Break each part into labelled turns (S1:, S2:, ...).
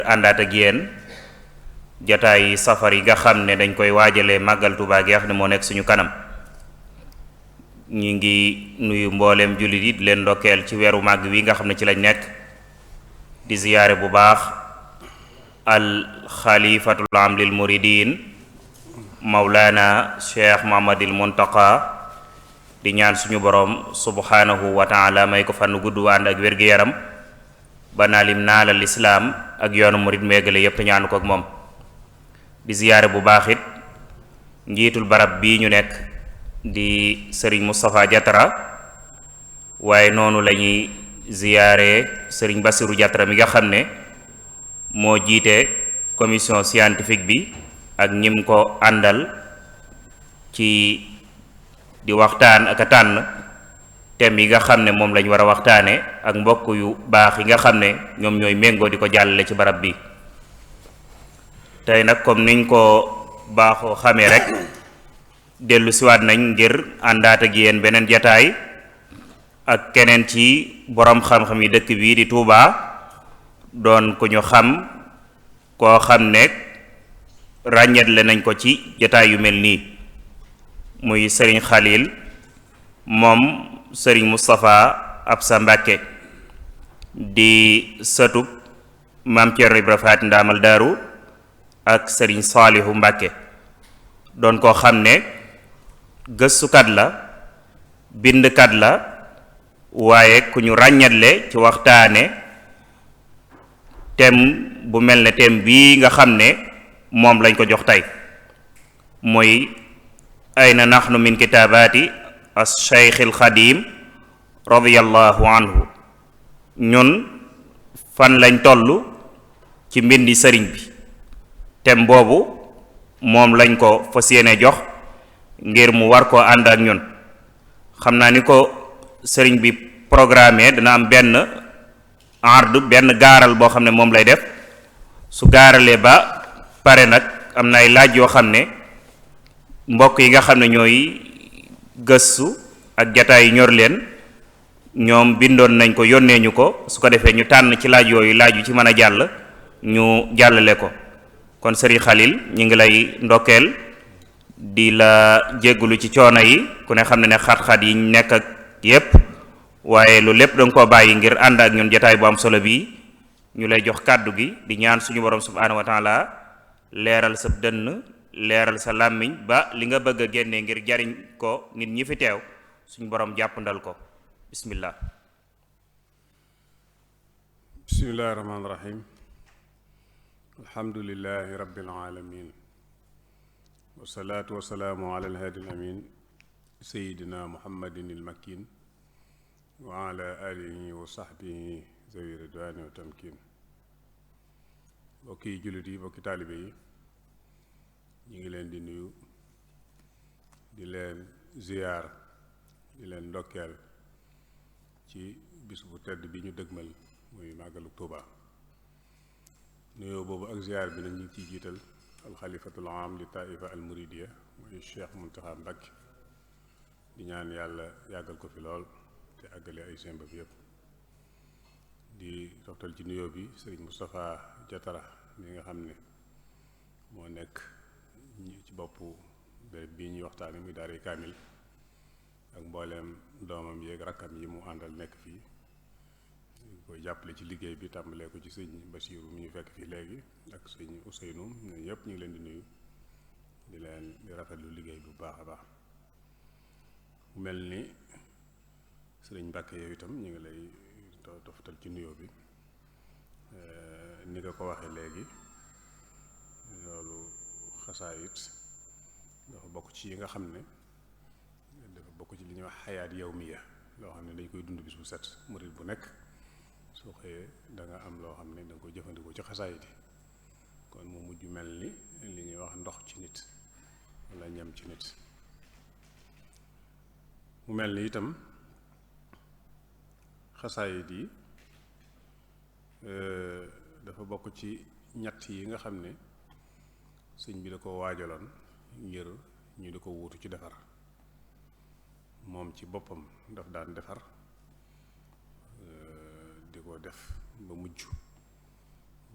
S1: àndaat ak yéen jataay safar yi nga xam ne dañ koy waajalee màggal Tuubaa gi nga xam ne moo nekk suñu kanam. ñi ngi nuyu mbooleem jullit yi di leen ndokkeel ci weeru màgg wi nga xam ne ci lañ nekk di ziyaare bu baax al xalifatul am lil muridin mawlana cheikh Muhammadil Muntaqa di ñaan suñu borom subhanahu wa taala may ko fan gudd ànd ak wér-gu-yaram ba naalim naalal islaam ak yoonu murid méegale yépp ñaanu ko ak moom. di ziyaare bu baax it njiitul barab bii ñu nekk di sëriñ Moustapha Diatara waaye noonu la ñuy ziyaare sëriñ Bassirou Diatara mi nga xam ne moo jiite commission scientifique bi ak ñim ko àndal ci di waxtaan ak a tànn thème yi nga xam ne moom lañ war a waxtaane ak mbokk yu baax yi nga xam ne ñoom ñooy méngoo di ko jàllale ci barab bi. tey nag comme niñ ko baaxoo xamee rek dellu siwaat nañ ngir àndaat ak yéen beneen jataay ak keneen ci boroom xam-xam yi dëkk bii di Touba doon ku ñu xam koo xam ne ràññetle nañ ko ci jataay yu mel nii muy Serigne Khalil moom Serigne Moustapha Absa Mbàkke di sëtub Maam Cerno Ibra Faati Ndaamal Daaru ak Serigne Saalihu Mbàkke doon koo xam ne gëstukat la bindkat la waaye ku ñu ràññatle ci waxtaane thème bu mel ne thème bii nga xam ne moom lañ ko jox tey muy ayna nahnu min kitaabaati as-Shaykh al-Xadim radiyallahu anhu ñun fan lañ toll ci mbindi sëriñ bi. thème boobu moom lañ ko fas yéene jox ngir mu war koo ànd ak ñun xam naa ni ko sëriñ bi programme dana am benn benn gaaral boo xam ne moom lay def su gaaralee ba pare nag am na ay laaj yoo xam ne mbokk yi nga xam ne ñooy gëstu ak jataay yi ñor leen ñoom bindoon nañ ko yónnee ñu ko su ko defee ñu tànn ci laaj yooyu laaj yu ci mën a jàll ñu jàllale ko. kon Serigne Khalil ñu ngi lay ndokkeel di la jéggulu ci coono yi ku ne xam ne xat-xat yi nekk ak yépp waaye lu lépp danga koo bàyyi ngir ànd ak ñun jotaay bu am solo bii ñu lay jox kàddu gi di ñaan suñu borom subhanahu wa taala leeral sa dënn leeral sa làmmiñ ba li nga bëgg a génnee ngir jariñ ko nit ñi fi teew suñu borom jàppandal ko bismillah.
S2: bismillahi rahmaani rahim. alhamdulilahi rabbil alamin wasalaatu wasalaamu ala alhaadi alamin sayidina muhammadin almakin wa ala alihi wa sahbihi zawi ridwani wa tamkin. bokki jullit yi bokki taalibe yi ñu ngi leen di nuyu di leen ziyaar di leen ndokkeel ci bis bu tedd bi ñu dëgmal muy màggalu Tuuba. nuyoo boobu ak ziyaar bi nag ñu ngi ciy jiital alxalifatul am li taifa al muridiya muy Cheikh Muntaxa Mbàkke di ñaan yàlla yàggal ko fi lool te àggale ay sembab yépp di toftal ci nuyoo bi Sëriñ Moustapha Diatara mi nga xam ne moo nekk ci boppu béréb bii ñuy waxtaane muy daaray kaamil ak mbooleem doomam yeeg rakkam yi mu àndal nekk fii koy jàppale ci liggéey bi tàmbalee ko ci sëñ Basiiru mi ñu fekk fii léegi ak sëñ Ousseynou ñun yëpp ñu ngi leen di nuyu di rafetlu liggéey bu baax a baax. mu mel ni sëriñ Mbàkke yow itam ñu ngi lay toftal ci nuyoo bi ni nga ko waxee léegi loolu xasaayit dafa bokk ci yi nga xam ne dafa bokk ci li ñuy wax xayaat yawmiya loo xam ne dañ koy dund bis bu set murit bu nekk soo xëyee da nga am loo xam ne da nga koy jëfandikoo ci xasaayit yi kon mu mujj mel ni li ñuy wax ndox ci nit walla ñam ci nit. mu mel ni itam xasaayit yi dafa bokk ci ñett yi nga xam ne sëñ bi da ko waajaloon ngir ñu di ko wuutu ci defar. moom ci boppam daf daan defar di ko def ba mujj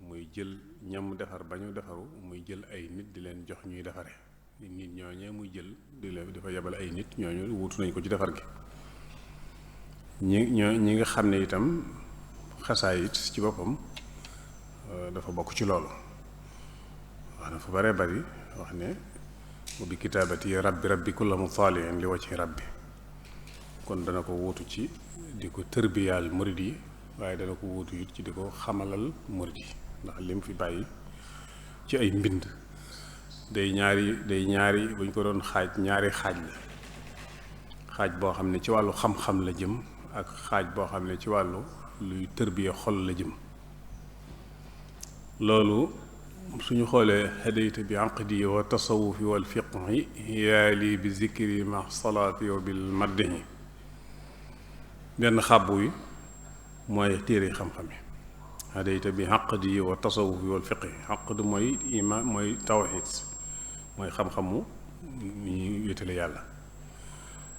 S2: muy jël ñam defar ba ñu defaru muy jël ay nit di leen jox ñuy defare nit ñooñee muy jël di leen dafa yebal ay nit ñooñu wutu nañ ko ci defar gi ñi nga xam ne itam xasaayit ci boppam dafa bokk ci loolu wax na fa bare bari wax ne mu bi kitaabati rabbi kulla mutaaliin li wajhi rabbi kon dana ko wuutu ci di ko tërbiyaal murid yi waaye dana ko wuutu it ci di ko xamalal murid yi ndax lim fi bàyyi ci ay mbind day ñaari bu ñu ko doon xaaj ñaari xaaj la xaaj boo xam ne ci wàllu xam-xam la jëm ak xaaj boo xam ne ci wàllu luy tërbiya xol la jëm loolu suñu xoolee hadayta bi aqdi wa tasawufi wal fiqhi yaali bi zikri ma salaati wa bil maddihi benn xàbbu yi mooy téere xam-xam yi hadayta bi aqdi wa tasawufi wal fiqhi aqd mooy iman mooy tawxid mooy xam-xamu ñu wéetale yàlla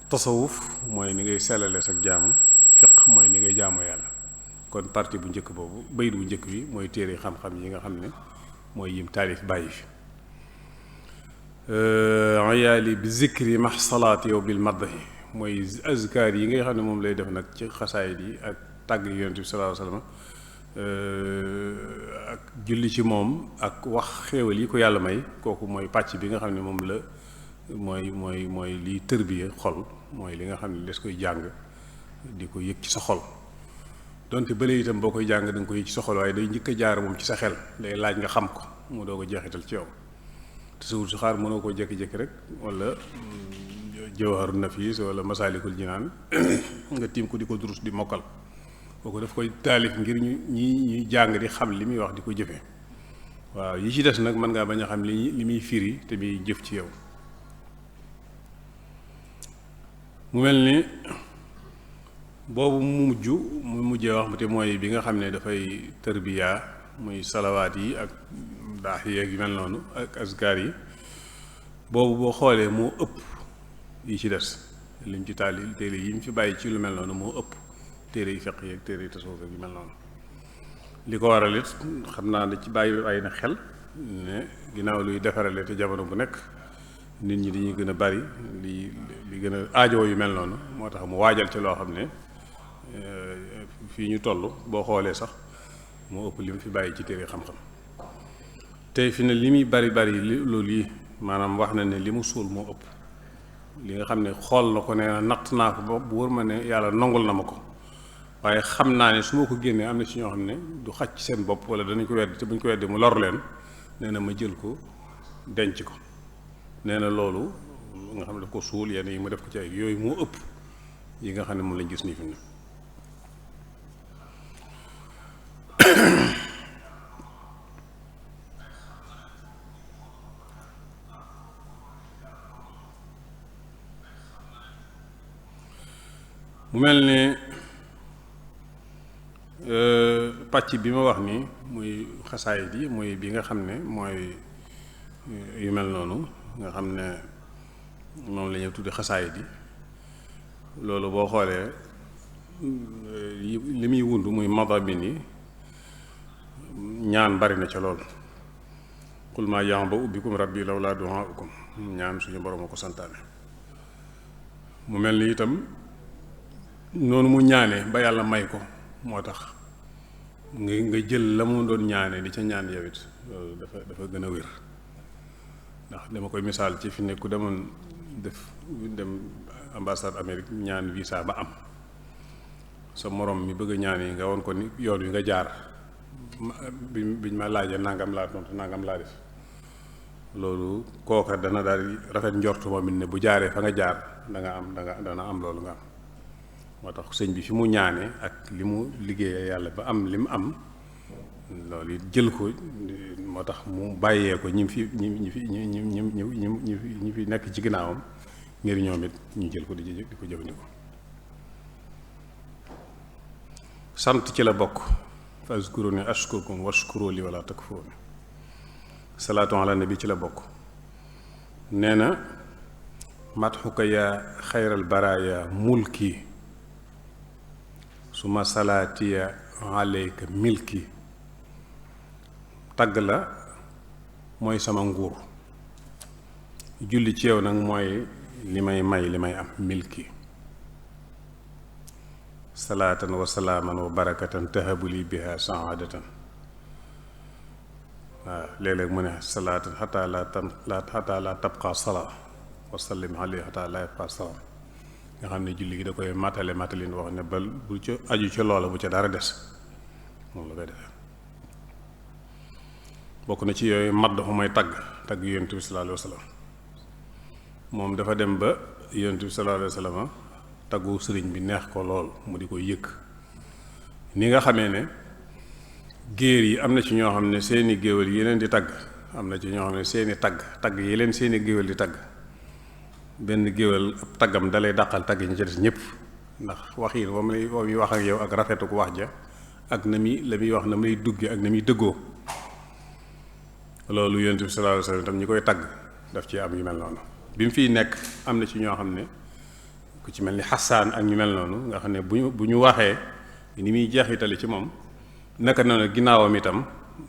S2: tasawuf mooy ni ngay sellale sa jaamu fiq mooy ni ngay jaamu yàlla kon partie bu njëkk boobu bayit bu njëkk bi mooy téere xam-xam yi nga xam ne mooy yim taalif bàyyi fi ayaali bi zikri max salaati yow bil maddahi mooy azkaar yi ngay xam ne moom lay def nag ci xasaayid yi ak tàgg yonent bi sallallahu alayhi wasallam ak julli ci moom ak wax xéewal yi ko yàlla may kooku mooy pàcc bi nga xam ne moom la mooy liy tërbiya xol mooy li nga xam ne des koy jàng di ko yëg ci sa xol donte bële itam boo koy jàng da nga koy yëg ci sa xol waaye day njëkk a jaar moom ci sa xel day laaj nga xam ko mu doo ko jeexital ci yow te sawul su xaar mënoo koo jékki-jékki rek wala jawharu nafis wala masaalikul jinaan nga tiim ko di ko durus di mokkal kooku daf koy taalif ngir ñuy jàng di xam li muy wax di ko jëfe waaw yi ci des nag mën ngaa bañ a xam li muy firi te muy jëf ci yow mu mel ni boobu mu mujjee wax te mooy bi nga xam ne dafay tërbiya muy salawaat yi ak daax yeeg yu mel noonu ak azkar yi boobu boo xoolee moo ëpp yi ci des lim ci taali téere yi mu fi bàyyi ci lu mel noonu moo ëpp téere yi fiqh yeeg téere yi tasawuf yu mel noonu li ko waral it xam naa da ci bàyyi na xel ne ginnaaw luy defarale te jamono bu nekk nit ñi dañuy gën a bari li gën a aajoo yu mel noonu moo tax mu waajal ci loo xam ne fii ñu toll boo xoolee sax moo ëpp li mu fi bàyyi ci téere xam-xam tey fi ne li muy bari loolu yi maanaam wax na ne li mu suul moo ëpp li nga xam ne xool na ko ne natt naa ko ba bu wër ma ne yàlla nongul na ma ko waaye xam naa ne su ma ko génnee am na ci ñoo xam ne du xaj ci seen bopp wala danañ ko weddi te buñ ko weddi mu lor leen nee na ma jël ko denc ko nee na loolu nga xam ne daf ko suul yenn yi mu def ko ci ay yooyu moo ëpp yi nga xam ne moom lañ gis nii fi ne mu mel ni pàcc bi ma wax nii muy xasaayid yi muy bi nga xam ne mooy yu mel noonu nga xam ne moom la ñuy tudde xasaayid yi loolu boo xoolee li muy wund muy madabin yi ñaan bari na ca lool qul maa ya'ba'u bikum rabbi lawlaa du'aa'ukum ñaan suñu borom a ko santaane mu mel ni itam noonu mu ñaane ba yàlla may ko moo tax nga jël la mu doon ñaane di ca ñaan yow it loolu dafa gën a wér ndax dama koy misaal ci fi ne ku demoon dem ambassade Amérique ñaan visa ba am sa morom mi bëgg a ñaan yi nga woon ko ni yoon wi nga jaar biñ ma laajee nangam laa tontu nangam laa def loolu kooka dana daal di rafet njortu moom it ne bu jaaree fa nga jaar dana am loolu nga am moo tax sëñ bi fi mu ñaane ak li mu liggéeyee yàlla ba am li mu am loolu it jël ko moo tax mu bàyyee ko ñi fi nekk ci ginnaawam ngir ñoom it ñu jël ko di ko jëfandikoo sant ci la bokk fazkuruni ashkurkum washkuru li wala takfuruni salaatu ala nabi ci la bokk nee na matxuka yaa xayral baraaya mulki suma salaatiya alayka milki tagg la mooy sama nguur, julli ci yow nag mooy li may am milki. salaatan wa salaaman wa barakatan tahabuli biha saadatan. waaw léeg-léeg mu ne salaatan xataa la tabqa salaa wa sallim alayhi xataa la yabqa salaam, nga xam ne julli gi da koy matalin wax ne bal bu ca aju ca loola bu ca dara des moom la koy defee. bokk na ci yooyu madd mooy tagg yonent bi sallallahu alayhi wa sallam. moom dafa dem ba yonent bi sallallahu alayhi wa sallam taggu sëriñ bi neex ko lool mu di ko yëkk. ni nga xamee ne géer yi am na ci ñoo xam ne seeni géwél yi leen di tagg, am na ci ñoo xam ne seeni tagg yi leen seeni géwél di tagg, benn géwél ab taggam dalay dàqal tagg ñi ci des ñëpp, ndax wax yi wa muy wax ak yow ak rafetu ko wax ja ak la muy wax na muy dugge ak na muy dëggoo. loolu yonent bi sallallahu alayhi wa sallam tam ñi koy tagg daf ci am yu mel noonu. bi mu fiy nekk am na ci ñoo xam ne ku ci mel ni Xasaan ak ñu mel noonu nga xam ne bu ñu waxee ni muy jeexitali ci moom, naka noonu ginnaawam itam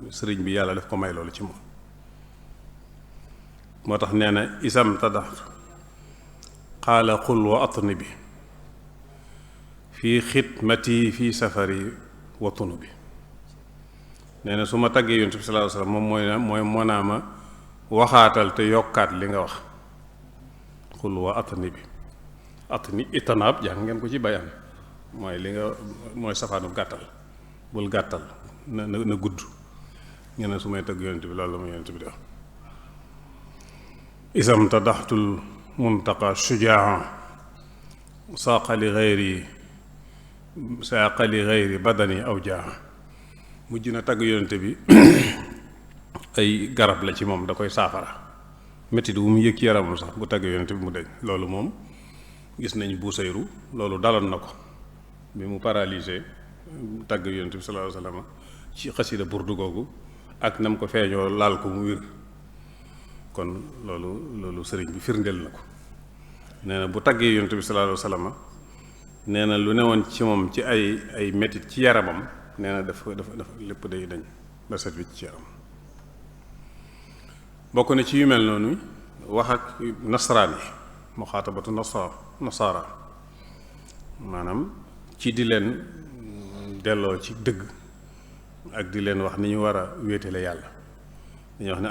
S2: sëriñ bi yàlla daf ko may loolu ci moom. moo tax nee na isam tadaxtu qaala qul wa atni bi fii xidmati fii safari wa tunu bi. nee na su ma taggee yonent bi sallallahu alayhi wasallam moom moo naa ma waxaatal te yokkaat li nga wax. qul wa atni bi, atni itanaab jàng ngeen ko ci bayaan, mooy safaanu gàttal, bul gàttal na gudd. ngeen ne su may tagg yonent bi loolu la ma yonent bi def. isam tadaxtul muntaqa shujaa saaqali xayri badani aw jaa. mujj na tagg yonent bi ay garab la ci moom, da koy saafara. métti bu mu yëg ci yaramam sax bu tagg yonent bi mu deñ. loolu moom gis nañ Busayru loolu daloon na ko bi mu paralysé tagg yonent bi sallallahu alayhi wasallam ci xasida burdu googu ak nam ko feeñoo laal ko mu wér. kon loolu sëriñ bi firndeel na ko. nee na bu taggee yonent bi sallallahu alayhi wasallam nee na lu newoon ci moom ci ay métit ci yaramam nee na dafa lépp day dañ ba set wicc ci yaram. bokk na ci yu mel noonu wax ak nasaraan yi, muxaatabatu nasaara, maanaam ci di leen delloo ci dëgg ak di leen wax ni ñu war a wéetale yàlla. dañuy wax ne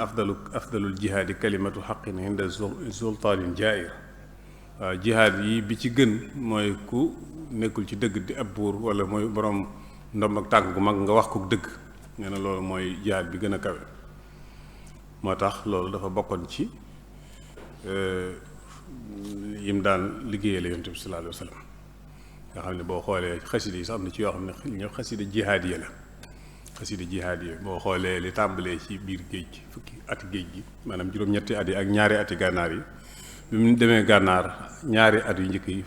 S2: afdalul jihaadi kalimatu xaqin inda sultaanin jair. waaw jihaad yi bi ci gën mooy ku nekkul ci dëgg di ab buur wala mooy borom ndom ak tànk gu mag nga wax ko dëgg. nee na loolu mooy jihaad bi gën a kawe. moo tax loolu dafa bokkoon ci yim daan liggéeyale yonent bi sallallahu alayhi wa sallam. nga xam ne boo xoolee xasida yi sax am na ci yoo xam ne ñëw xasida jihaad yi la. xasida jihaad yi boo xoolee li tàmbalee ci biir géej gi fukki ati géej gi maanaam juróom-ñetti at yi ak ñaari ati gànnaar yi. bi mu demee gànnaar ñaari at yu njëkk yi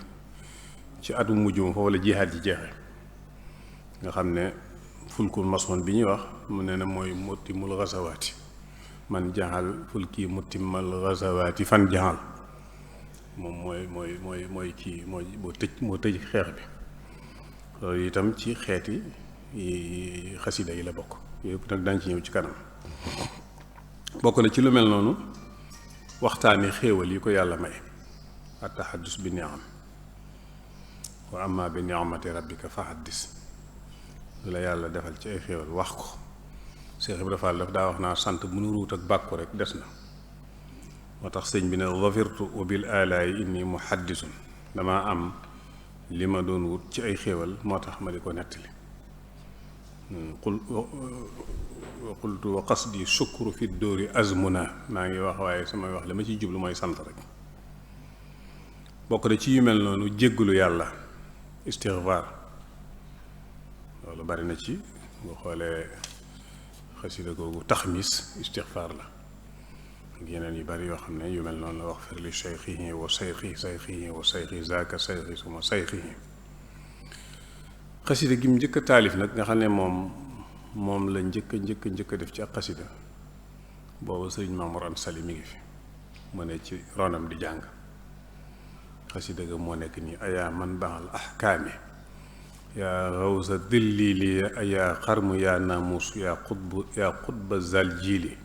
S2: ci atu mujj ma foofu la jihaad ji jeexe. nga xam ne fulkul masoon bi ñuy wax mu ne na mooy muttimul gazawaati, man jaxal fulki muttimal gazawaati fan jaxal. moom mooy kii moo tëj xeex bi. loolu itam ci xeeti xasida yi la bokk. yooyu nag dañ ci ñëw ci kanam. bokk na ci lu mel noonu waxtaani xéewal yi ko yàlla may, at-tahaddus bi ni'am wa amma bi ni'mati rabbika fa haddis. lu la yàlla defal ci ay xéewal wax ko. Cheikh Ibrahima Fall daf daa wax naa sant bu nu ruut ak bàkku rek des na. moo tax sëñ bi ne zafirtu wa bil alaayi inni muhaddisun. damaa am li ma doon wut ci ay xéewal moo tax ma di ko nettali. qultu wa qasdi shukru fi dóori azmuna. maa ngi wax waaye samay wax la ma ciy jublu mooy sant rek. bokk na ci yu mel noonu jéggulu yàlla, istighfar. loolu bari na ci boo xoolee xasida googu taxmis istighfar la ak yeneen yu bari yoo xam ne yu mel noonu la wax fir li shaykhihi wa shaykhi zaaka shaykhi suma shaykhihi. xasida gi mu njëkk a taalif nag nga xam ne moom la njëkk a def ci ak xasida boobu sëriñ Mamour Anta Sali mi ngi fi mu ne ci ronam di jàng xasida ga moo nekk nii ayaa man baxal ahkaami yaa xawsa dillili yaa xarmu yaa naamus yaa xutba zaljili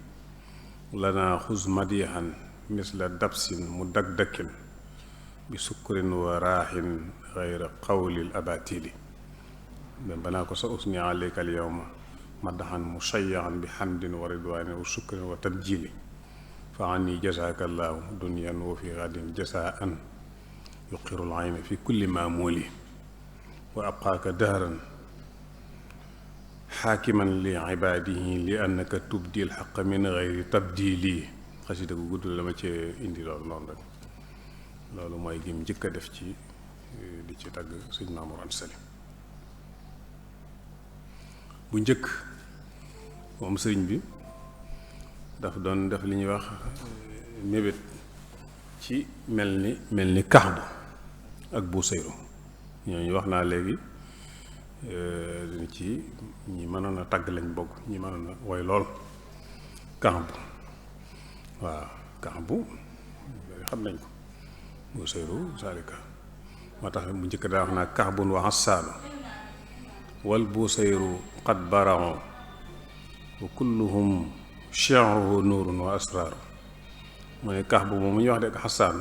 S2: lana xus madihan misla dabsin mu dakdakin bi sukkurin wa raaxin xayra qawlil abatili ben banaa ko sa usni alayka al yawma madaxan musayyan bi xamdin wa ridwanin wa sukkurin wa tabjili fa anni jasaaka allahu dunyan wa fi gadin jasaan yuqirul ayna fi kulli maamuli wa abqaaka dahran xaakiman li ibaadihi li annaka tubdil xaq min gayri tabdili xasida gu gudd la ma cee indi loolu noonu rek loolu mooy gim njëkk a def ci di ci tagg sëñ Mamour Anta Sali bu njëkk moom sëriñ bi daf doon def li ñuy wax mébét ci mel ni Kaxbu ak Busayru ñooñu wax naa léegi ci ñi mënoon a tagg lañ bokk ñi mënoon a woy lool Kaxbu waaw Kaxbu xam nañ ko Busayru saalika moo tax bu njëkk daa wax naa Kaxbun wa Hassaanu wal Busayru qad barao wa kulluhum shi'ruhu nuurun wa asraaru mu ne Kaxbu moom mu ñuy wax de Hassaan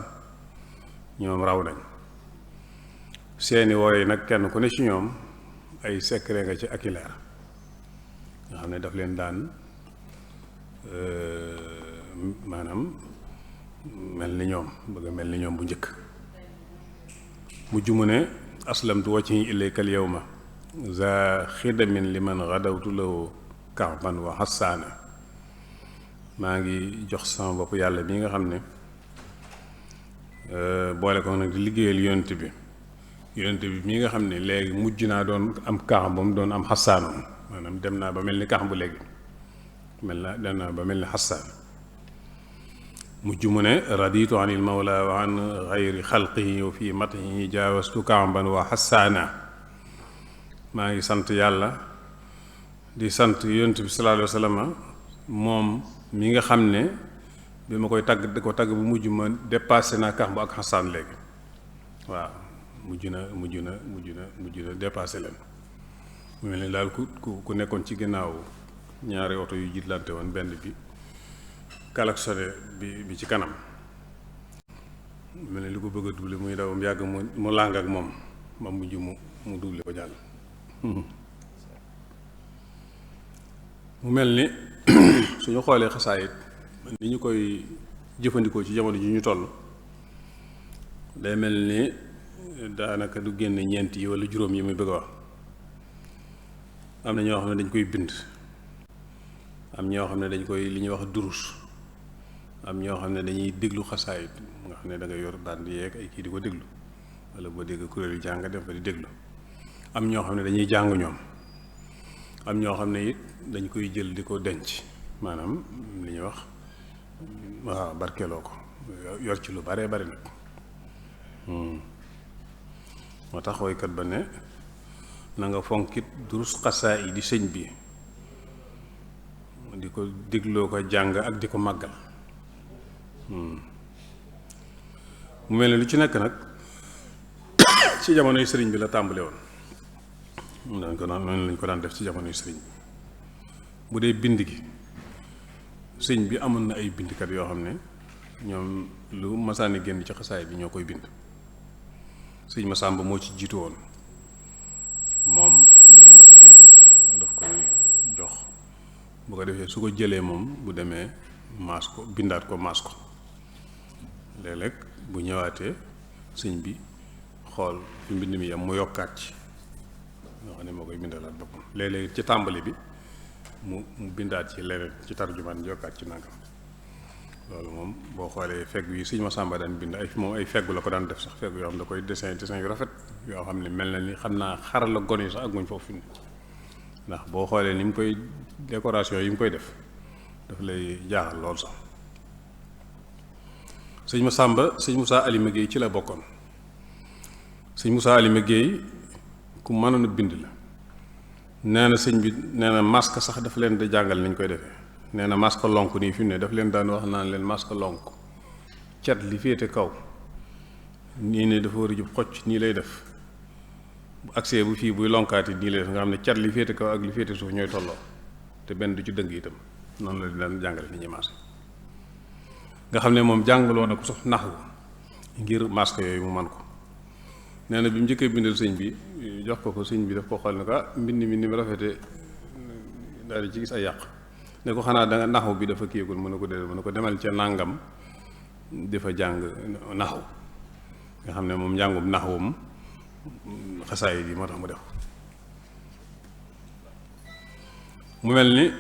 S2: ñoom raw nañ seeni wooy nag kenn ku ne ci ñoom ay secret nga ci ak i leer nga xam ne daf leen daan maanaam mel ni ñoom bëgg a mel ni ñoom bu njëkk mujj mu ne aslamtu wajhi ilayka al yawma za xidamin liman gadawtu lahu Kaxban wa Hassaana maa ngi jox sama bopp yàlla bi nga xam ne boole ko nag di liggéeyal yonent bi mi nga xam ne léegi mujj naa doon am Kaxbam doon am Hassaanam maanaam dem naa ba mel ni Kaxbu léegi dem naa ba mel ni Hassaan mujj mu ne raditu anil mawla wa an xayri xalqihi wa fi matihi jaawastu Kaxban wa Hassaana maa ngi sant yàlla di sant yonent bi sallallahu alayhi wa sallam moom mi nga xam ne bi ma koy tagg di ko tagg bu mujj ma dépassé naa Kaxbu ak Hassaan léegi waaw mujj na dépassé leen mu mel ni daal ku nekkoon ci ginnaaw ñaari oto yu jiitlante woon benn bi klaxonné bi ci kanam mel ni lu ko bëgg a doublé muy daw mu yàgg mu làng ak moom ma mujj mu doublé ko jàll mu mel ni suñu xoolee xasaayit ni ñu koy jëfandikoo ci jamono ji ñu toll day mel ni daanaka du génn ñeent yi wala juróom yi muy bëgg a wax am na ñoo xam ne dañ koy bind am ñoo xam ne dañ koy li ñuy wax durus am ñoo xam ne dañuy déglu xasaayit nga xam ne da nga yor band yeeg ay kii di ko déglu wala boo dégg kuréelu jàng dem fa di déglu am ñoo xam ne dañuy jàng ñoom am ñoo xam ne it dañ koy jël di ko denc maanaam li ñuy wax waaw barkeeloo ko yor ci lu bare bari nag moo tax woykat ba ne na nga fonkit durus xasaa yi di sëñ bi di ko dégloo ko jàng ak di ko màggal mu mel ne lu ci nekk nag ci jamonoy sëriñ bi la tàmbale woon noonu lañ ko daan def ci jamonoy sëriñ bi bu dee bind gi sëñ bi amoon na ay bindkat yoo xam ne ñoom lu masaani génn ci xasaay bi ñoo koy bind sëñ Masamba moo ci jiitu woon moom lu mas a bind daf koy jox bu ko defee su ko jëlee moom bu demee maas ko bindaat ko maas ko léeg-léeg bu ñëwaatee sëñ bi xool fi mbind mi yam mu yokkaat ci nga xam ne moo koy bindalaat boppam léeg-léeg ci tàmbali bi mu bindaat ci leneen ci tarjumaan yokkaat ci nangam loolu moom boo xoolee fegg yi sëñ Masamba daan bind ay feggu la ko daan def sax feggu yoo xam ne da koy dessin yu rafet yoo xam ne mel na ni xam naa xarala gone yi sax ak guñ foofu fi ndax boo xoolee ni mu koy décoration yi mu koy def daf lay jaaxal lool sax sëñ Masamba sëñ Moussa Alima Guèye ci la bokkoon sëñ Moussa Alima Guèye ku mënoon a bind la nee na sëñ bi nee na masque sax dafa leen da jàngal ni ñu koy defee nee na masque lonk nii fi mu ne daf leen daan wax naan leen masque lonk cat li féete kaw nii ne dafa war a jub xocc nii lay def bu agsee bu fii buy lonkaati nii leen nga xam ne cat li féete kaw ak li féete suuf ñooy tolloo te benn du ci dëng itam noonu la di daan jàngale nit ñi maas nga xam ne moom jàngaloo na ko sax naxu ngir masque yooyu mu man ko nee na bi mu njëkkee bindal sëñ bi jox ko sëñ bi daf ko xool ne ko mbind mi ni mu rafete daal di ci gis ay yàq ne ko xanaa da nga naxu bi dafa kiigul mu ne ko déedéet mu ne ko demal ca nàngam dafa jàng naxu nga xam ne moom njàngum naxwum xasaay yi moo tax mu def mu mel ni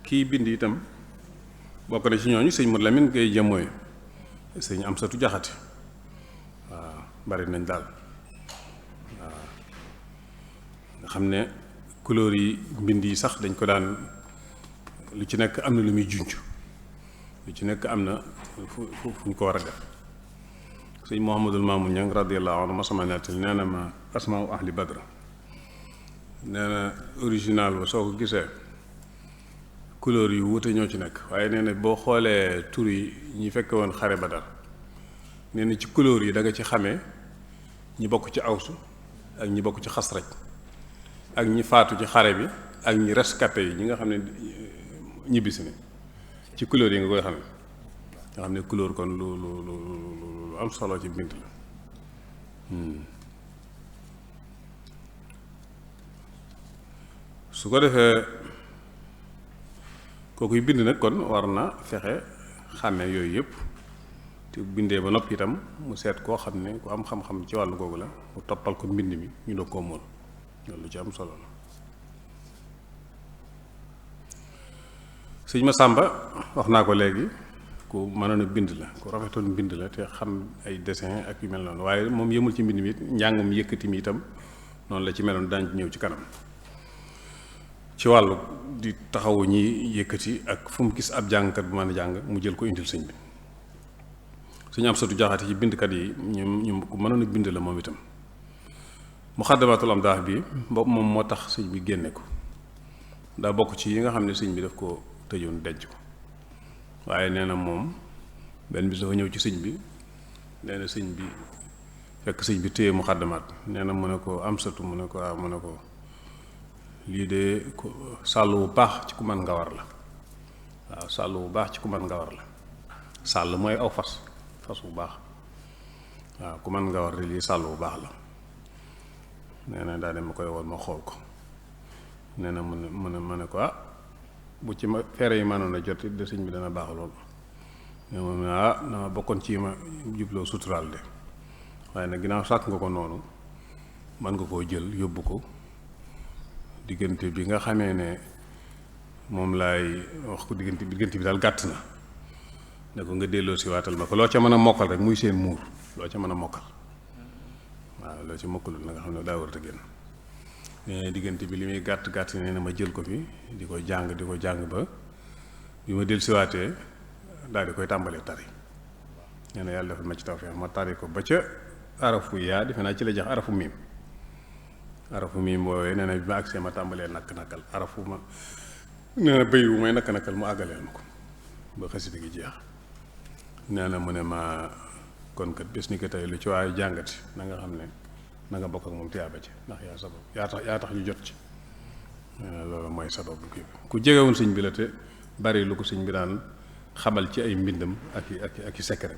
S2: kii bind itam bokk na ci ñooñu sëñ Modou Lamine Gueye jëmmooy sëñ Amsatu Jaxate waaw bari nañ daal waaw nga xam ne couleur yi mbind yi sax dañ ko daan lu ci nekk am na lu muy junj lu ci nekk am na fu ñu ko war a def sëñ Mouhamadul Mamoun Ñang radiyallahu anhu ma sama nettali nee na ma asmaa'u ahli badr nee na original ba soo ko gisee couleur yu wute ñoo ci nekk waaye nee na boo xoolee tur yi ñi fekke woon xare Badar nee na ci couleur yi da nga ci xamee ñi bokk ci awsu ak ñi bokk ci xasraj ak ñi faatu ci xare bi ak ñi rescapé yi ñi nga xam ne ñibbisi ne ci couleur yi nga koy xamee nga xam ne couleur kon lu am solo ci bind la su ko defee kookuy bind nag kon war na fexe xàmme yooyu yëpp te bindee ba noppi itam mu seet koo xam ne ku am xam-xam ci wàllu googu la mu toppal ko mbind mi ñu doog koo mool loolu lu ci am solo la sëñ Masamba wax naa ko léegi ku mënoon a bind la ku rafetoon bind la te xam ay dessin ak yu mel noonu waaye moom yëmul ci mbind mi it njàngum yëkkati mi itam noonu la ci meloon daañ ci ñëw ci kanam ci wàllu di taxawu ñi yëkkati ak fu mu gis ab jàngkat bu mën a jàng mu jël ko indil sëñ bi sëñ Amsatu Jaxate ci bindkat yi ñu ku mënoon a bind la moom itam Muxaddamatul Amdaax bi boobu moom moo tax sëñ bi génne ko daa bokk ci yi nga xam ne sëñ bi daf ko tëjoon denc ko waaye nee na moom benn bis dafa ñëw ci sëñ bi nee na sëñ bi fekk sëñ bi téye muxaddamaat nee na mu ne ko Amsatu mu ne ko mu ne ko lii de sàll bu baax ci ku mën nga war la waaw sàll bu baax ci ku mën nga war la sàll mooy aw fas bu baax waaw ku mën nga war de lii sàll bu baax la nee na daa dem ma koy woon ma xool ko nee na mu ne ko bu ci ma fere yi mënoon a jot de sëñ bi dana baax loolu mais moom dama bokkoon ci ma jubloo suturaal de waaye nag ginnaaw sàkk nga ko noonu mën nga koo jël yóbbu ko diggante bi nga xamee ne moom laay wax ko diggante bi daal gàtt na ne ko nga delloo si waatal ma ko loo ca mën a mokkal rek muy seen muur loo ca mën a mokkal waaw loo ci mokkalul na nga xam ne daa war a génn diggante bi li muy gàtt nee na ma jël ko fi di ko jàng ba bi ma del siwaatee daal di koy tàmbalee tari nee na yàlla defal ma ci tawfeex ma tari ko ba ca arafu yaa defe naa ci la jax arafu miim boobee nee na bi ma agsee ma tàmbalee nakk-nakkal arafu ma nee na bëy wu may nakk-nakkal mu àggaleel ma ko ba xasida gi jeex nee na mu ne ma kon kat bés ni ko tey lu ci waaye jàngati na nga xam ne na nga bokk ak moom tiyaaba ci ndax yaa tax ñu jot ci loolu mooy sababu kii ku jegewul sëñ bi la te bari lu ko sëñ bi daan xamal ci ay mbindam ak i sekkeram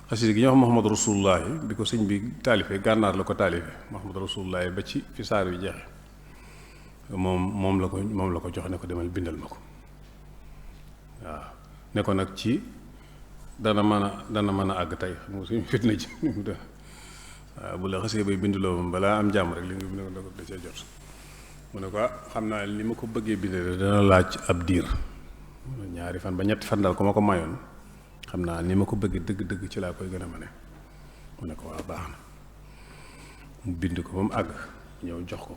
S2: xasida gi ñuy wax Muhammadu Rasulullaahi bi ko sëñ bi taalifee gànnaar la ko taalifee Muhammadu Rasulullaahi ba ci fi saar wi jeexe moom la ko jox ne ko demal bindal ma ko waaw ne ko nag ci dana mën a àgg tey xam nga suñu fitna ci waaw bu la xasee bay binduloo moom balaa am jàmm rek li nga bind ko da cee jot mu ne ko xam naa ni ma ko bëggee bindee dana laaj ab diir 2 fan ba 3 fan daal ko ma ko mayoon xam naa ni ma ko bëggee dëgg-dëgg ci laa koy gën a mane mu ne ko waa baax na mu bind ko ba mu àgg ñëw jox ko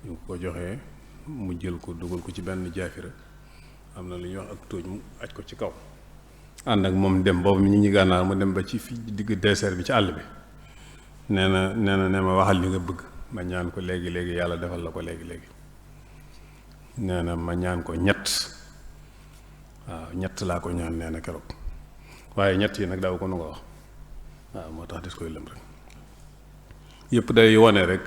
S2: ñu ko joxee mu jël ko dugal ko ci benn jaafira am na lu ñuy wax ak tóoj mu aj ko ci kaw ànd ak moom dem boobu ñi gànnaar mu dem ba ci fi digg désert bi ci àll bi nee na ma waxal li nga bëgg ma ñaan ko léegi yàlla defal la ko léegi nee na ma ñaan ko 3 waaw 3 laa ko ñaan nee na keroog waaye 3 yi nag daaw ko nu nga wax waaw moo tax des koy lëm rek yëpp day wone rek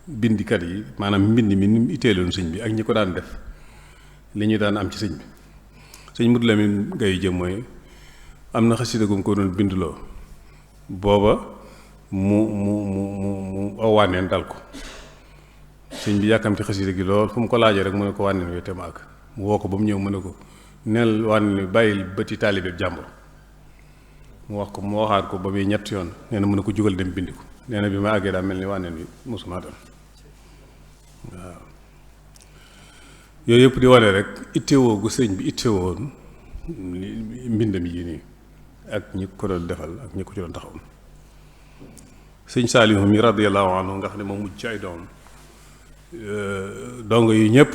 S2: bindikat yi maanaam mbind mi ni mu itteeloon sëñ bi ak ñi ko daan def li ñu daan am ci sëñ bi. sëñ Modou Lamine Gaye jëm mooy am na xasida gum ko doon binduloo booba mu aw wànneen dal ko sëñ bi yàkkamti xasida gi lool fu mu ko laajee rek mu ne ko wànneen wi te maag mu woo ko ba mu ñëw mu ne ko neel wànneen wi bàyyil bëti taalibe jàmbur mu waxaat ko ba muy ñett yoon nee na mu ne ko jugal dem bindi ko nee na bi ma àggee daa mel ni wànneen wi mosuma dal waaw yooyu yëpp di wane rek ittewoo gu sëñ bi ittewoon mbindam yi nii ak ñi ko doon defal ak ñi ko ci doon taxaw sëñ Saalihu mi radiyallahu anhu nga xam ne moom mujj ci ay doom dongo yi ñëpp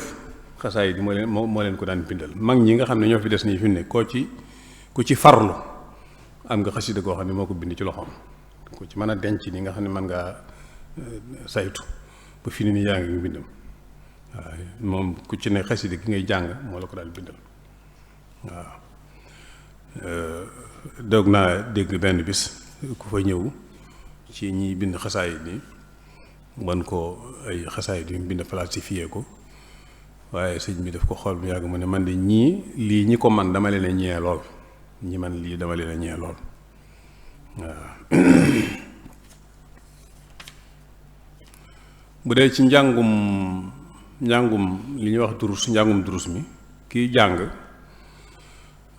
S2: xasaay yi moo leen ko daan bindal mag ñi nga xam ne ñoo fi des nii fi mu ne ku ci farlu am nga xasida koo xam ne moo ko bind ci loxoom ku ci mën a denc ni nga xam ne mën ngaa saytu ba fi ni yaa ngi bindam waaw moom ku ci ne xasida gi ngay jàng moo la ko daal bindal waaw doog naa dégg benn bis ku fa ñëw ci ñi bind xasaayit ni man ko ay xasaayit yu mu bind falsifié ko waaye sëñ bi daf ko xool bu yàgg mu ne man de lii ñi ko man dama leen a ñee lool ñi man lii dama leen a ñee lool waaw bu dee ci njàngum li ñuy wax durus njàngum durus mi kiy jàng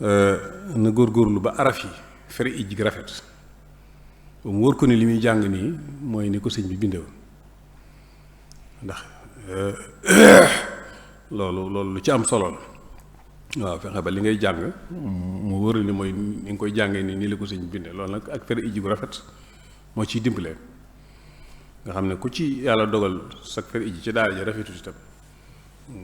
S2: na góorgóorlu ba araf yi fere ij gi rafet ba mu wóor ko ni li muy jàng nii mooy ni ko sëñ bi bindewoon ndax loolu lu ci am solo la waaw fexe ba li ngay jàng mu wóor ni mooy ni nga koy jàngee nii la ko sëñ bi bindee loolu nag ak fere ij gu rafet moo ciy dimbalee nga xam ne ku ci yàlla dogal sa fere ij ci daara ji rafetu itam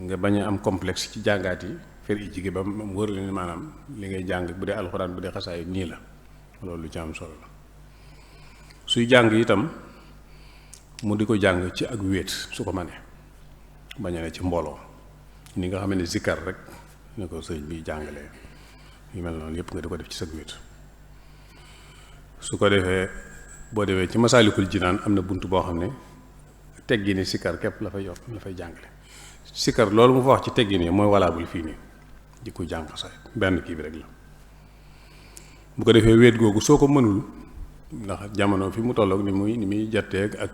S2: nga bañ a am complexe ci jàngaat yi fer ij gi ba mu wër la ni maanaam li ngay jàng bu dee alxuraan bu dee xasaay nii la loolu lu ci am solo la suy jàng itam mu di ko jàng ci ak wéet su ko manee bañ a ne ci mbooloo ni nga xam ne zikkar rek ne ko sëñ bi jàngalee yu mel noonu yëpp nga di ko def ci sa wéet su ko defee boo demee ci Masaalikul Jinaan am na bunt boo xam ne teggi ni sikkar képp la fay yor la fay jàngale sikkar loolu mu fa wax ci teggi nii mooy walaabul fii nii di ko jàng xasaay benn kii bi rek la bu ko defee wéet googu soo ko mënul ndax jamono fi mu tolloog ni muy jatteeg ak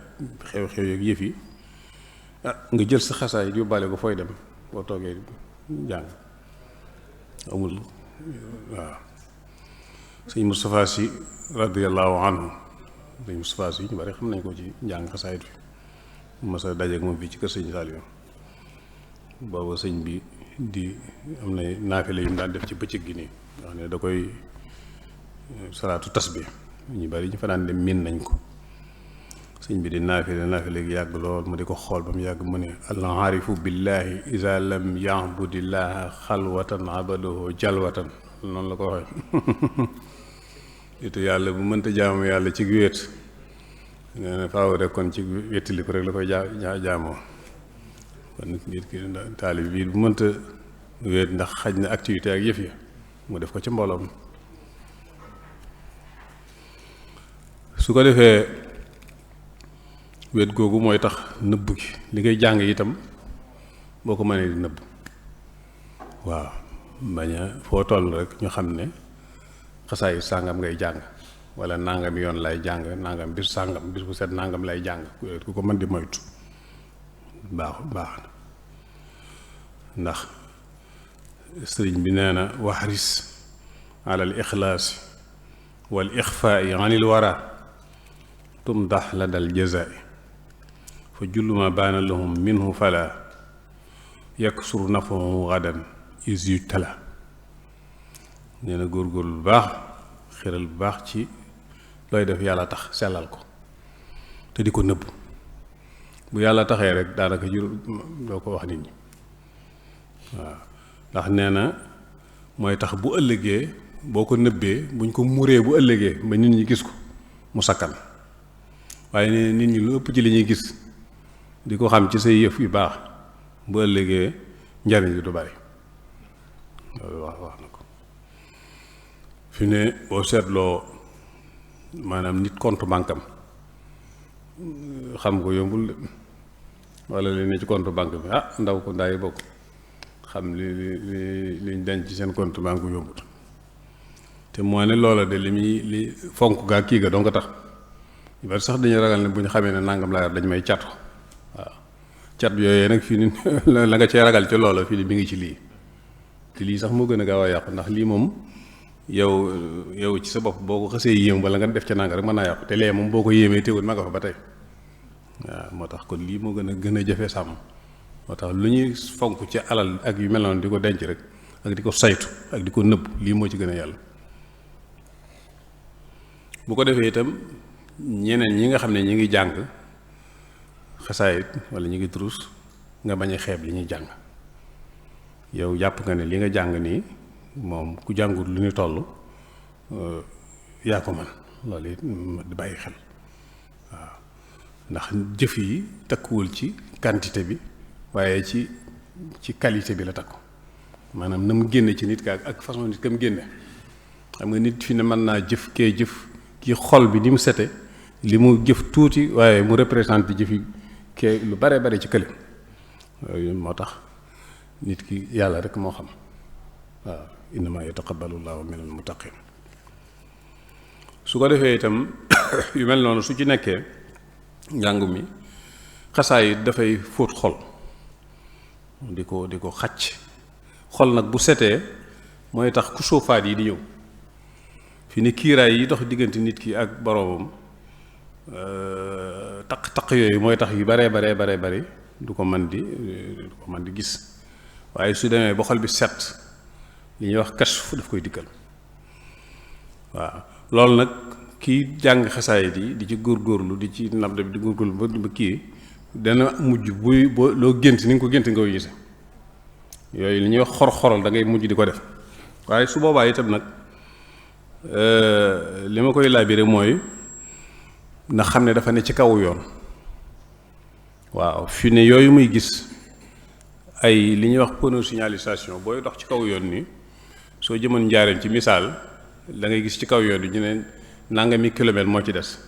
S2: xew-xew yeeg yëf yi nga jël sa xasaay yóbbaale ko fooy dem boo toogee jàng amul waaw sëñ Moustapha Sy radiyallahu anhu sëñ Moustapha Sy ñu bari xam nañ ko ci njàng xasaayit fi mas a dajeeg moom fii ci kër sëñ Saliou booba sëñ bi di am na naafile yu mu daan def ci bëccëg gi nii nga xam ne da koy salaatu tasbih ñu bari ñu fa daan dem miin nañ ko sëñ bi di naafile gi yàgg lool mu di ko xool ba mu yàgg mu ne al aarifu billahi iza lam ya'budillaha xalwatan abadahu jalwatan noonu la ko waxee itu yàlla bu mënta jaamu yàlla ci wéet nee na faaw rek kon ci wéttali ko rek la koy jaamoo kon nit ki taalib bi bu mënta wéet ndax xaj na activité ak yëf yi mu def ko ci mbooloom su ko defee wéet googu mooy tax nëbb gi li ngay jàng itam boo ko mënee di nëbb waaw bañ a foo toll rek ñu xam ne xasaay sàngam ngay jàng wala nangam yoon lay jàng nangam bis sàngam bis bu set nangam lay jàng ku ko mën di moytu baax na ndax sëriñ bi nee na waxris ala al ixlaasi wal ixfaai anil wara tumdax la dal jazaai fa jullu ma baana lahum minhu fala yaksuru nafahu gadan is yu tala nee na góorgóorlu bu baax xiral bu baax ci looy def yàlla tax sellal ko te di ko nëbb bu yàlla taxee rek daanaka jur doo ko wax nit ñi waaw ndax nee na mooy tax bu ëllëgee boo ko nëbbee buñ ko muree bu ëllëgee ba nit ñi gis ko mu sakkan waaye nee nit ñi lu ëpp ci li ñuy gis di ko xam ci say yëf yu baax bu ëllëgee njariñ li du bari loolu wax na ko fi ne boo seetloo maanaam nit compte banque am xam ko yombul de wala li ne ci compte banque bi ndaw ko ndaay bokk xam liñ denc ci seen compte banque bi yombut te moo ne loola de li fonk gaa kii ga doo nga tax ñu bari sax dañuy ragal ne bu ñu xamee ne nangam laa yor dañ may catu waaw cat yooyee nag fii ni la nga cee ragal ca loola fii ni mi ngi ci lii te lii sax moo gën a gaaw a yàqu ndax lii moom yow ci sa bopp boo ko xasee yéem wala nga def ca nanga rek mën naa yàqu te lee moom boo ko yéemee teewul ma nga fa ba tey waaw moo tax kon lii moo gën a jafe sàmm moo tax lu ñuy fonk ci alal ak yu mel noonu di ko denc rek ak di ko saytu ak di ko nëbb lii moo ci gën a yàlla bu ko defee itam ñeneen ñi nga xam ne ñi ngi jàng xasaayit wala ñi ngi durus nga bañ a xeeb li ñuy jàng yow jàpp nga ne li nga jàng nii moom ku jàngut lu ñu toll yaa ko man loolu it di bàyyi xel waaw ndax jëf yi takkuwul ci quantité bi waaye ci qualité bi la takku maanaam na mu génne ci nit ka ak façon nit ka mu génne xam nga nit fi ne mën naa jëf kee jëf ki xol bi ni mu sete li mu jëf tuuti waaye mu représenté jëfi kee lu bare bare ci kële yooyu moo tax nit ki yàlla rek moo xam waaw innama yataqabbalu llahu minal muttaqin su ko defee itam yu mel noonu su ci nekkee njàng mi xasaay dafay fóot xol di ko xacc xol nag bu setee mooy tax ku soofaat yi di ñëw fi ni kiiraay yi dox diggante nit ki ak boroomam taq yooyu mooy tax yu bare du ko mën di gis waaye su demee ba xol bi set li ñuy wax kashf daf koy dikkal waaw loolu nag kii jàng xasaayit yi di ci góorgóorlu di ci nab bi di góorgóorlu ba kii dana mujj boo loo gént ni nga ko gént nga koy gise yooyu li ñuy wax xor-xoral da ngay mujj di ko def waaye su boobaa itam nag li ma koy laabire mooy na xam ne dafa ne ci kaw yoon waaw fi ne yooyu muy gis ay li ñuy wax panneau signalisation booy dox ci kaw yoon ni soo jëmoon njaareem ci misaal da ngay gis ci kaw yoon bi ñu ne nangami kilomètre moo ci des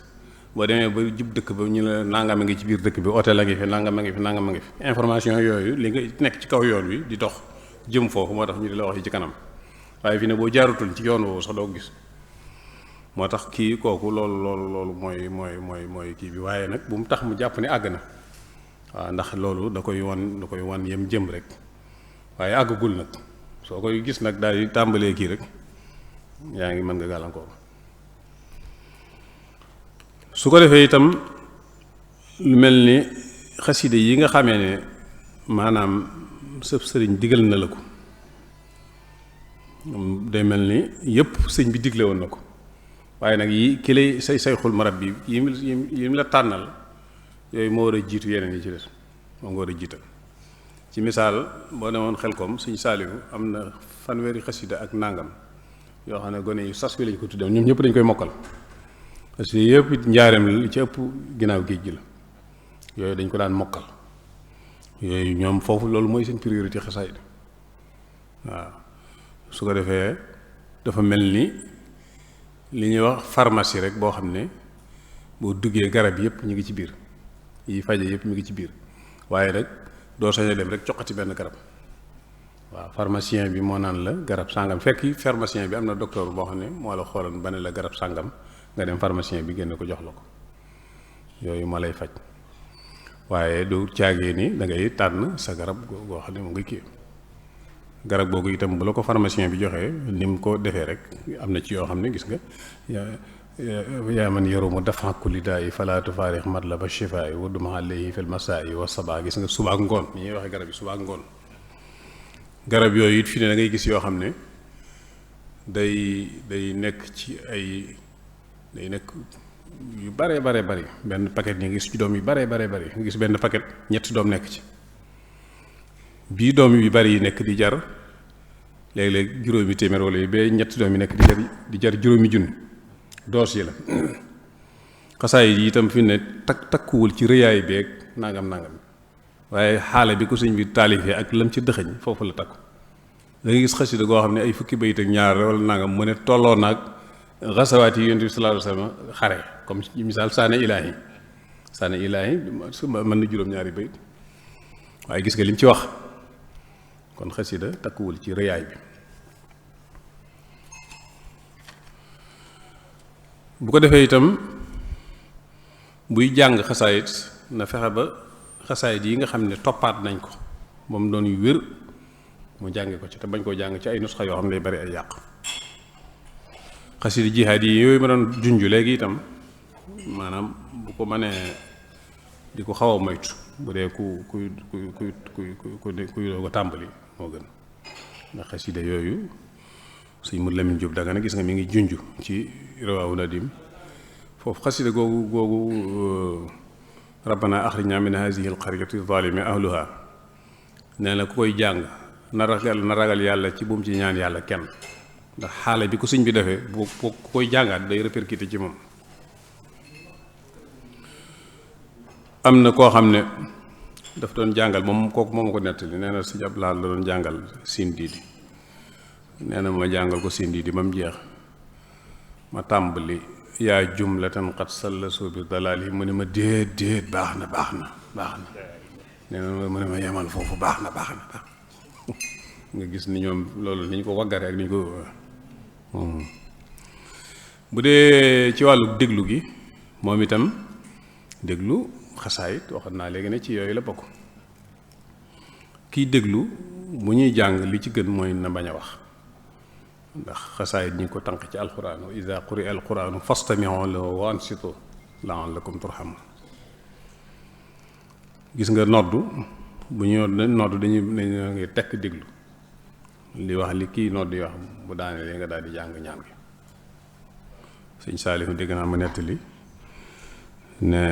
S2: boo demee ba jub dëkk ba ñu ne nangam a ngi ci biir dëkk bi hôtel a ngi fi nangam a ngi fi nangam a ngi fi information yooyu li nga nekk ci kaw yoon wi di dox jëm foofu moo tax ñu di la wax yi ci kanam waaye fi ne boo jaarutul ci yoon woowu sax doo gis moo tax kii kooku loolu mooy kii bi waaye nag bu mu tax mu jàpp ne àgg na waaw ndax loolu da koy wan yem jëm rek waaye àggagul nag soo koy gis nag daal di tàmbalee kii rek yaa ngi mën nga gàllankoor su ko defee itam lu mel ni xaside yi nga xamee ne maanaam sëf sëriñ digal na la ko day mel ni yëpp sëñ bi digle woon na ko waaye nag yi ki lay sayxul marab bi yi mu la tànnal yooyu moo war a jiitu yeneen yi ci des moom nga war a jiital ci misaal boo ne woon Xelkom Sëñ Saaliwu am na fanweeri xasida ak nàngam yoo xam ne gone yi sas wi lañ ko tuddee ñoom ñëpp dañ koy mokkal parce que yëpp njaareem li ci ëpp ginnaaw géej gi la yooyu dañ ko daan mokkal yooyu ñoom foofu loolu mooy seen priorité xasaayid waaw su ko defee dafa mel ni li ñuy wax pharmacie rek boo xam ne boo duggee garab yëpp ñu ngi ci biir yi faje yëpp mu ngi ci biir waaye rek doo sañ a dem rek coqati benn garab waaw pharmacien bi moo naan la garab sàngam fekk pharmacien bi am na docteur boo xam ne moo la xooloon ba ne la garab sàngam nga dem pharmacien bi génne ko jox la ko yooyu moo lay faj waaye du caagee ni da ngay tànn sa garab goo xam ne mu ngi kii garab googu itam bu la ko pharmacien bi joxee ni mu ko defee rek am na ci yoo xam ne gis nga yaa man yarumu dafa kulli daa yi falaa tufaarix matlaba shifaa yi wadduma alayhi fil masaa yi wa sabaa gis nga suba ak ngoon ni ñuy waxee garab yi suba ak ngoon garab yooyu it fi ne da ngay gis yoo xam ne day nekk ci ay day nekk yu bare bari benn paquet ñu gis ci doom yu bare bari nga gis benn paquet ñetti doom nekk ci bii doom yu bari yi nekk di jar léeg-léeg juróomi téeméer wala yi ba ñetti doom yi nekk di jar juróomi junni doos yi la xasaay yi itam fi ne takkuwul ci rëyaay beeg nangam waaye xaale bi ko sëñ bi taalifee ak lam ci dëxëñ foofu la takku da nga gis xasida goo xam ne ay fukki bayit ak ñaar wala nangam mu ne tolloo naag xasawaat yi yonent bi sallallahu alayhi wasallam xare comme ci misaal saane ilaahi sànni ilaahi mën na juróom-ñaari bayit waaye gis nga lim ci wax kon xasida takkuwul ci rëyaay bi. bu ko defee itam buy jàng xasaayit na fexe ba xasaayit yi nga xam ne toppaat nañ ko moom doon yu wér mu jànge ko ci te bañ koo jàng ci ay nusxa yoo xam ne day bari ay yàq. xasida jihaad yi yooyu ma doon junj léegi itam maanaam bu ko mënee di ko xaw a moytu bu dee kuy doo ko tàmbali moo gën ndax xasida yooyu Sëñ Mur Lamin Jóob Dagana gis nga mi ngi junj ci Rawaahu Nadim foofu xasida googu rabbana axrijna min hazihi alqaryati zalimi ahluha nee na ku koy jàng na ragal yàlla ci bu mu ci ñaan yàlla kenn ndax xaale bi ko sëñ bi defee bu ku koy jàngaat day répercuté ci moom. am na koo xam ne daf doon jàngal moom kooku moom ko nettali nee na sëñ Abdulaay la doon jàngal siin diidi nee na ma jàngal ko siin diidi ba mu jeex ma tàmbali yaa jumlatan qad sallasu bi dalaali mu ne ma déet baax na nee na mu ne ma yemal foofu baax na nga gis ni ñoom loolu ni ñu ko waggare ak ni ñu ko bu dee ci wàllu déglu gi moom itam déglu xasaayit waxoon naa léegi ne ci yooyu la bokk. kiy déglu bu ñuy jàng li ci gën mooy na bañ a wax ndax xasaayit ñi ko tànq ci alquran wa iza quri alquranu fastami'u lahu wa ansitu la'allakum turhamun. gis nga noddu bu ñu noddu dañuy ngi tekk déglu li wax li kii noddu yi wax bu daane li nga daal di jàng ñaan gi. sëñ Saalihu dégg naa ma nettali ne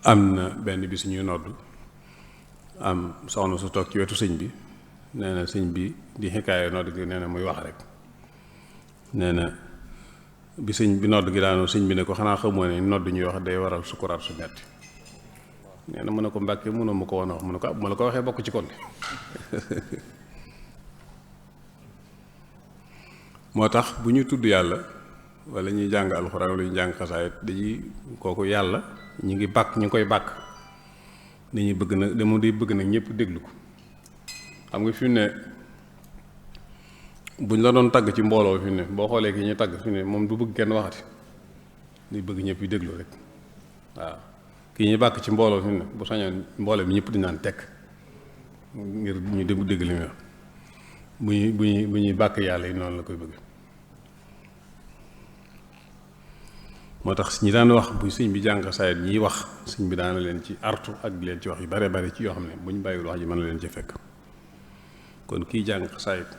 S2: am na benn bis ñuy noddu am soxna su toog ci wetu sëñ bi nee na sëñ bi di xikaaya nodd gi nee na muy wax rek nee na bi sëñ bi nodd gi daanoo sëñ bi ne ko xanaa xamoo ne nodd ñuy wax day waral sukuraat su metti nee na mu ne ko Mbàkke mënoo ma ko woon a wax mu ne ko bu ma la ko waxee bokk ci kon moo tax bu ñu tudd yàlla wala ñuy jàng alxuraan wala ñuy jàng xasaayit dañuy kooku yàlla ñu ngi koy bàkk dañuy bëgg nag dama day bëgg nag ñëpp déglu ko. xam nga fi ne buñ la doon tagg ci mbooloo fi ne boo xoolee ki ñu tagg fi ne moom du bëgg kenn waxati day bëgg ñëpp yi déglu rek waaw kii ñu bàkk ci mbooloo fi ne bu sañoon mbooloo bi ñëpp di naan tekk ngir ñu dégg li muy wax bu ñuy bàkk yàlla yi noonu la koy bëgg. moo tax ñi daan wax bu sëñ bi jàng xasaayit ñiy wax sëñ bi daana leen ci artu ak di leen ci wax yu bare bare ci yoo xam ne bu ñu bàyyiwul wax ji mën na leen ci fekk. kon kiy jàng xasaayit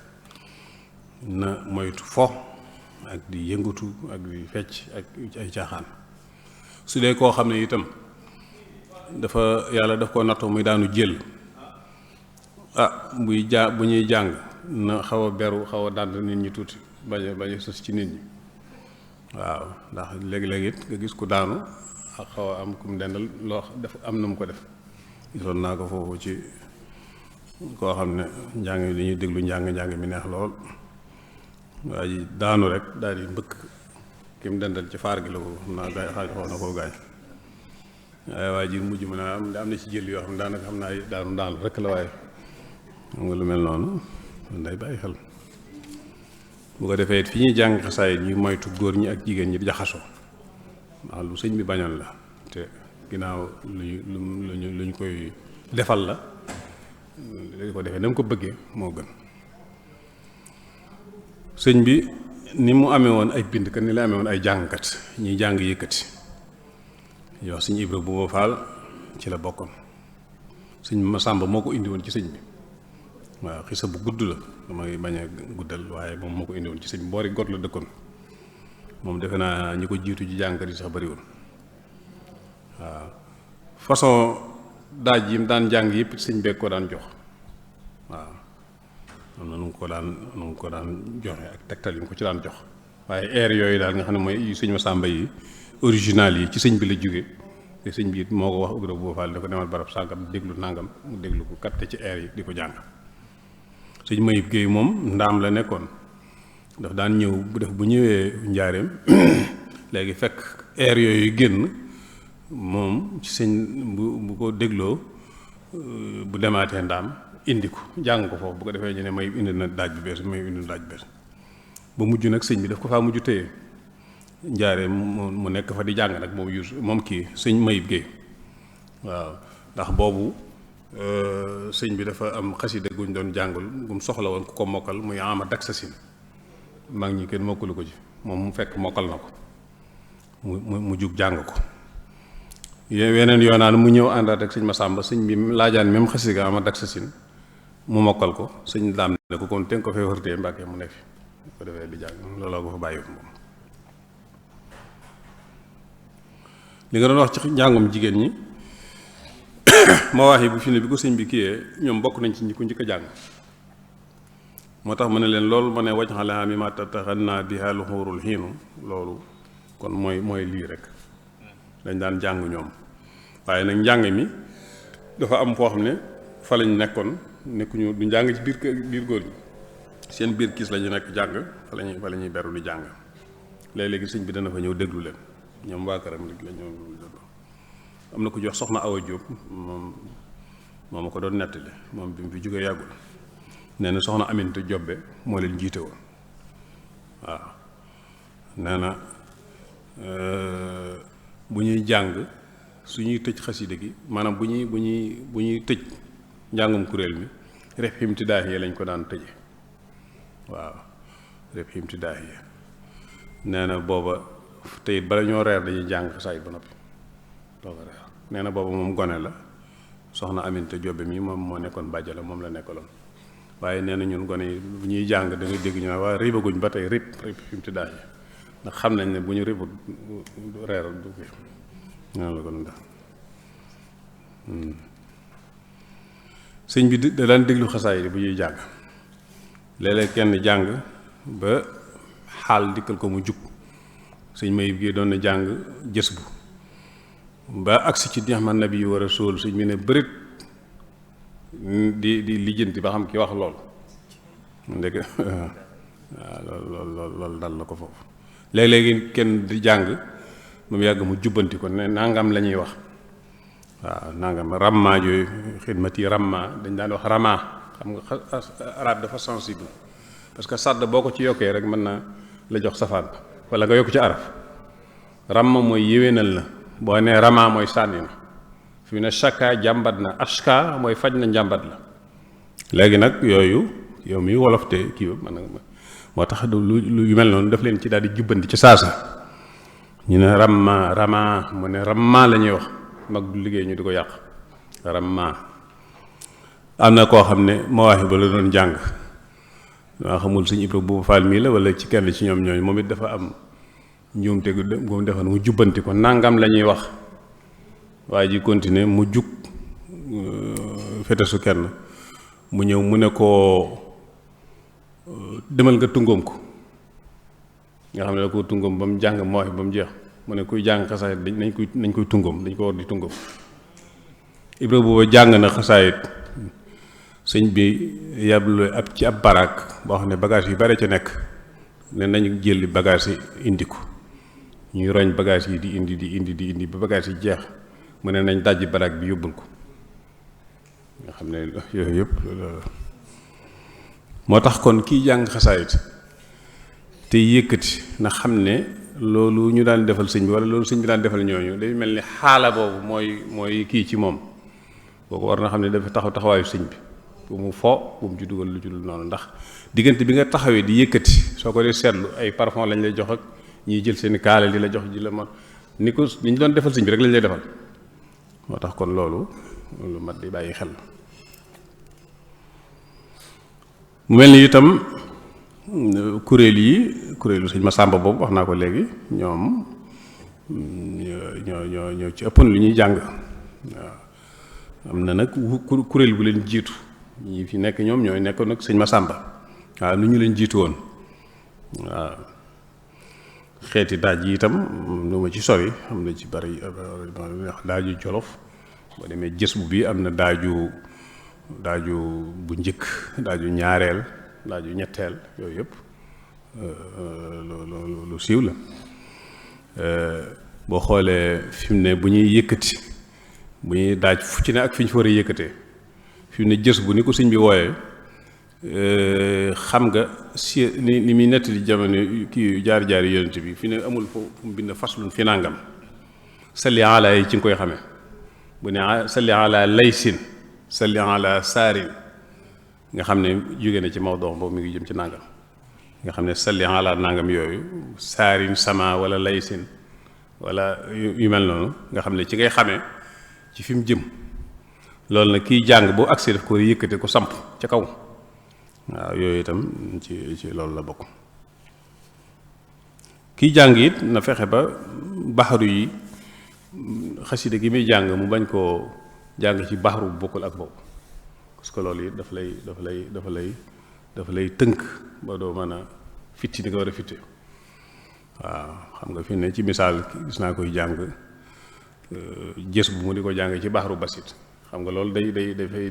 S2: na moytu fo ak di yëngatu ak di fecc ak ay caaxaan su dee koo xam ne itam dafa yàlla daf ko nattoo muy daanu jël bu ñuy jàng na xaw a beru xaw a dànd nit ñi tuuti bañ a sos ci nit ñi waaw ndax léegi-léegi it nga gis ku daanu ak xaw a am ku mu dendal loo def am na mu ko def gisoon naa ko foofu ci koo xam ne njàng mi dañuy déglu njàng mi neex lool waa ji daanu rek daal di mbëkk ki mu dendal ci faar gi la ko xam naa gaay xaaj xaw na koo gaañ waaye waa ji mujj mu ne am na ci jël yoo xam ne daanaka xam naa daanu rek la waaye xam nga lu mel noonu day bàyyi xel bu ko defee it fi ñuy jàng xasaayit ñu moytu góor ñi ak jigéen ñi di jaxasoo ndax lu sëñ bi bañoon la te ginnaaw lu ñu koy defal la li ko defee na mu ko bëggee moo gën. sëñ bi ni mu amee woon ay bindkat ni la amee woon ay jàngkat ñuy jàng yëkkati yow sëñ Ibra Buuba Faal ci la bokkoon sëñ Masamba moo ko indi woon ci sëñ bi waaw xisa bu gudd la damay bañ a guddal waaye moom moo ko indi woon ci sëñ bi boori got la dëkkoon moom defe naa ñi ko jiitu ci jàngkat yi sax bariwul waaw façon daaj yi mu daan jàng yëpp sëñ beeg ko daan jox waaw am na nu mu ko daan joxe ak tegtal yi mu ko ci daan jox waaye air yooyu daal nga xam ne mooy sëñ Masamba yi original yi ci sëñ bi la jóge te sëñ bi it moo ko wax Ibra Buuba Faal da ko demal barab sàngam déglu nangam mu déglu ko katte ci air yi di ko jàng. sëñ Mayib Géey moom ndaam la nekkoon daf daan ñëw bu ñëwee njaareem léegi fekk air yooyu génn moom ci sëñ bu ko dégloo bu demaatee ndaam indi ko jàng ko foofu bu ko defee ñu ne may indi na daaj bu bees may indi na daaj bu bees ba mujj nag sëñ bi daf ko faa mujj téye njaaree mu nekk fa di jàng nag moom kii sëñ Mayib Guèye waaw ndax boobu sëñ bi dafa am xasida guñ doon jàngul gum soxla woon ku ko mokkal muy ama dak sa sin mag ñi kenn mokkalu ko ci moom mu fekk mokkal na ko mu jug jàng ko weneen yoonaan mu ñëw àndaat ak sëñ Masamba sëñ bi laajaan même xasida ama dak sa sin mu mokkal ko sëñ daam ne ko kon te nga ko fee wërtee Mbàkke mu nekk fi ko defee di jàng looloo ko fa bàyyi moom li nga doon wax ci njàngum jigéen ñi moo wax yi bu fi ne bi ko sëñ bi kiyee ñoom bokk nañ ci ñi ko njëkk a jàng moo tax ma ne leen loolu ma ne waj xale mi ma taxan naa bi xaalu xuurul xiinu loolu kon mooy lii rek dañ daan jàng ñoom waaye nag njàng mi dafa am foo xam ne fa lañ nekkoon nekkuñu du njàng ci biir góor ñi seen biir kiis la ñu nekk jàng fa la ñuy beru di jàng léeg-léegi sëñ bi dana fa ñëw déglu leen ñoom waa këram rek la ñëw am na ko jox soxna Awa Diop moom ma ko doon nettali moom bi mu fi jógee yàggul nee na soxna Aminta Jobbe moo leen jiite woon waaw nee na bu ñuy jàng suñuy tëj xasida gi maanaam bu ñuy tëj njàngum kuréel mi ref ximti daahiya lañ ko daan tëje waaw ref ximti daahiya nee na booba te it bala ñoo reer dañuy jàng xasaay ba noppi doog a reer nee na booba moom gone la soxna Aminta Jobbe mi moom moo nekkoon bàjja la moom la nekkaloon waaye nee na ñun gone yi bu ñuy jàng da nga dégg ñu ne waaye ribaguñ ba tey rib fi mu ti daay ndax xam nañ ne bu ñu ribut reer du fi noonu la ko doon def sëñ bi da daan déglu xasaay yi bu ñuy jàng léeg-léeg kenn jàng ba xaal dikkal ko mu jug sëñ Mayib gi doon na jàng jës bu ba agsi ci ni'ma nabi wa rasul sëñ bi ne bërit di lijjanti ba xam ki wax lool ndek waaw loolu dal na ko foofu léeg-léegi kenn di jàng mu yàgg mu jubbanti ko ne nangam la ñuy wax waaw nangam ramma yooyu xidmati ramma dañ daan wax rama xam nga arab dafa sensible parce que sàdd boo ko ci yokkee rek mën na la jox safaan wala nga yokk ci araf ramma mooy yéwénal na boo nee rama mooy sànni na fi ne shaka jàmbat na ashka mooy faj na njàmbat la léegi nag yooyu yow mi wolof te kii ba man moo tax lu yu mel noonu daf leen ci daal di jubbanti ci saasa ñu ne rama mu ne ramma la ñuy wax mag du liggéey ñu di ko yàq ramma am na koo xam ne mawaahi ba la doon jàng waa xamul sëñ Ibra bu Faal mii la wala ci kenn ci ñoom ñooñu moom it dafa am njuumte gu mu defoon mu jubbanti ko nangam la ñuy wax waaye ji continuer mu jug fetesu kenn mu ñëw mu ne ko demal nga tungoom ko nga xam ne da ko tungoom ba mu jàng mawaahi ba mu jeex mu ne kuy jàng xasaayit nañ koy tungoom dañ ko war di tungoom Ibra booba jàng na xasaayit sëñ bi yàblu ci ab baraak boo xam ne bagage yu bare ca nekk ne nañu jël bagage yi indi ko ñuy roñ bagage yi di indi ba bagage yi jeex mu ne nañ dajji baraak bi yóbbul ko nga xam ne yooyu yëpp moo tax kon kiy jàng xasaayit te yëkkati na xam ne loolu ñu daan defal sëñ bi wala loolu sëñ bi daan defal ñooñu day mel ni xaala boobu mooy kii ci moom kooku war na xam ne dafa taxawaayu sëñ bi bu mu fo bu mu ci dugal lu ci dul noonu ndax diggante bi nga taxawee di yëkkati soo ko dee seetlu ay parfum lañ lay jox ak ñiy jël seeni kaale di la jox ji la man ni ko li ñu doon defal sëñ bi rek lañ lay defal moo tax kon loolu lu mat di bàyyi xel mu mel ni itam kuréelu sëñ Masamba boobu wax naa ko léegi ñoom ñoo ci ëppoon lu ñuy jàng waaw am na nag kuréel bu leen jiitu ñi fi nekk ñoom ñooy nekkoon nag sëñ Masamba waaw nu ñu leen jiitu woon waaw xeeti daaj yi itam lu ma ci sori am na ci bari daaju jolof boo demee jës bu bi am na daaju bu njëkk daaju ñaareel daaju ñetteel yooyu yëpp lu siiw la boo xoolee fi mu ne bu ñuy yëkkati bu ñuy daaj fu ci ne ak fi ñu fa war a yëkkatee fi mu ne jës bu ni ko sëñ bi wooyee xam nga si ni muy nett di jamono kii jaar-jaari yonent bi fi ne amul fu mu bind faslun fi nangam salli ala yi ci nga koy xamee bu ne salli ala laysin salli ala saarin nga xam ne jóge na ci mawdoo boobu mi ngi jëm ci nangam nga xam ne salli ala nangam yooyu saarin sama wala laysin wala yu mel noonu nga xam ne ci ngay xamee ci fi mu jëm loolu nag kiy jàng boo agsi daf ko yëkkate ko samp ca kaw waaw yooyu itam ci loolu la bokk. kiy jàng it na fexe ba baxaru yi xasida gi muy jàng mu bañ koo jàng ci baxaru bu bokkul ak boobu parce que loolu it dafa lay tënk ba doo mën a fitti ni nga war a fitte waaw xam nga fi ne ci misaal gis naa koy jàng jës bu mu di ko jàng ci baxaru basit xam nga loolu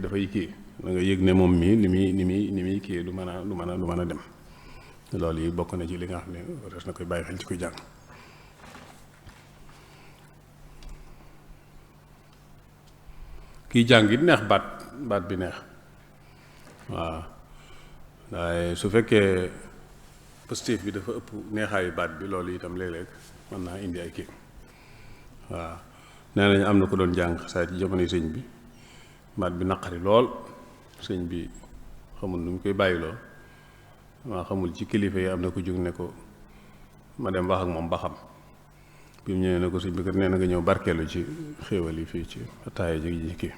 S2: dafay kii da nga yëg ne moom mii ni muy kii du mën a dem loolu yi bokk na ci li nga xam ne res na koy bàyyi xel ci koy jàng. kiy jàng it neex baat bi neex waaw waaye su fekkee positif bi dafa ëpp neexaayu baat bi loolu itam léeg-léeg mën naa indi ay kii waaw nee nañu am na ko doon jàng saa ci jamonoy sëñ bi baat bi naqari lool sëñ bi xamul nu ñu koy bàyyiloo maa xamul ci kilifa yi am na ko jóg ne ko ma dem wax ak moom ba xam bi mu ñëwee ne ko sëñ bi kat nee na nga ñëw barkeelu ci xéewal yi fii ci ataaya ji kii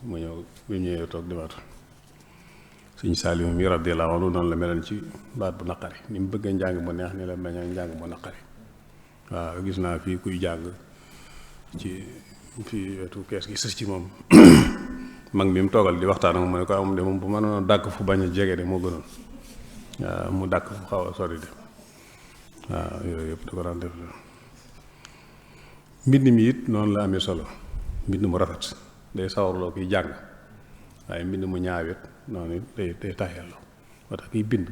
S2: mu ñëw bi mu ñëwee toog dimaat sëñ Saalimu mi radiyallaahu anhu noonu la meloon ci baat bu naqari ni mu bëggee njàng mu neex ni la meññoo njàng mu naqari waaw gis naa fii kuy jàng ci fii wetu kees gi sës ci moom mag bi mu toogal di waxtaan ak mu ne ko am de moom bu mënoon dàkk fu bañ a jege de moo gënoon waaw mu dàkk fu xaw a sori de waaw yooyu yëpp da ko daan def la mbind mi it noonu la amee solo mbind mu rafet day sawarloo kiy jàng waaye mbind mu ñaawet noonu day taayalloo moo tax kiy bind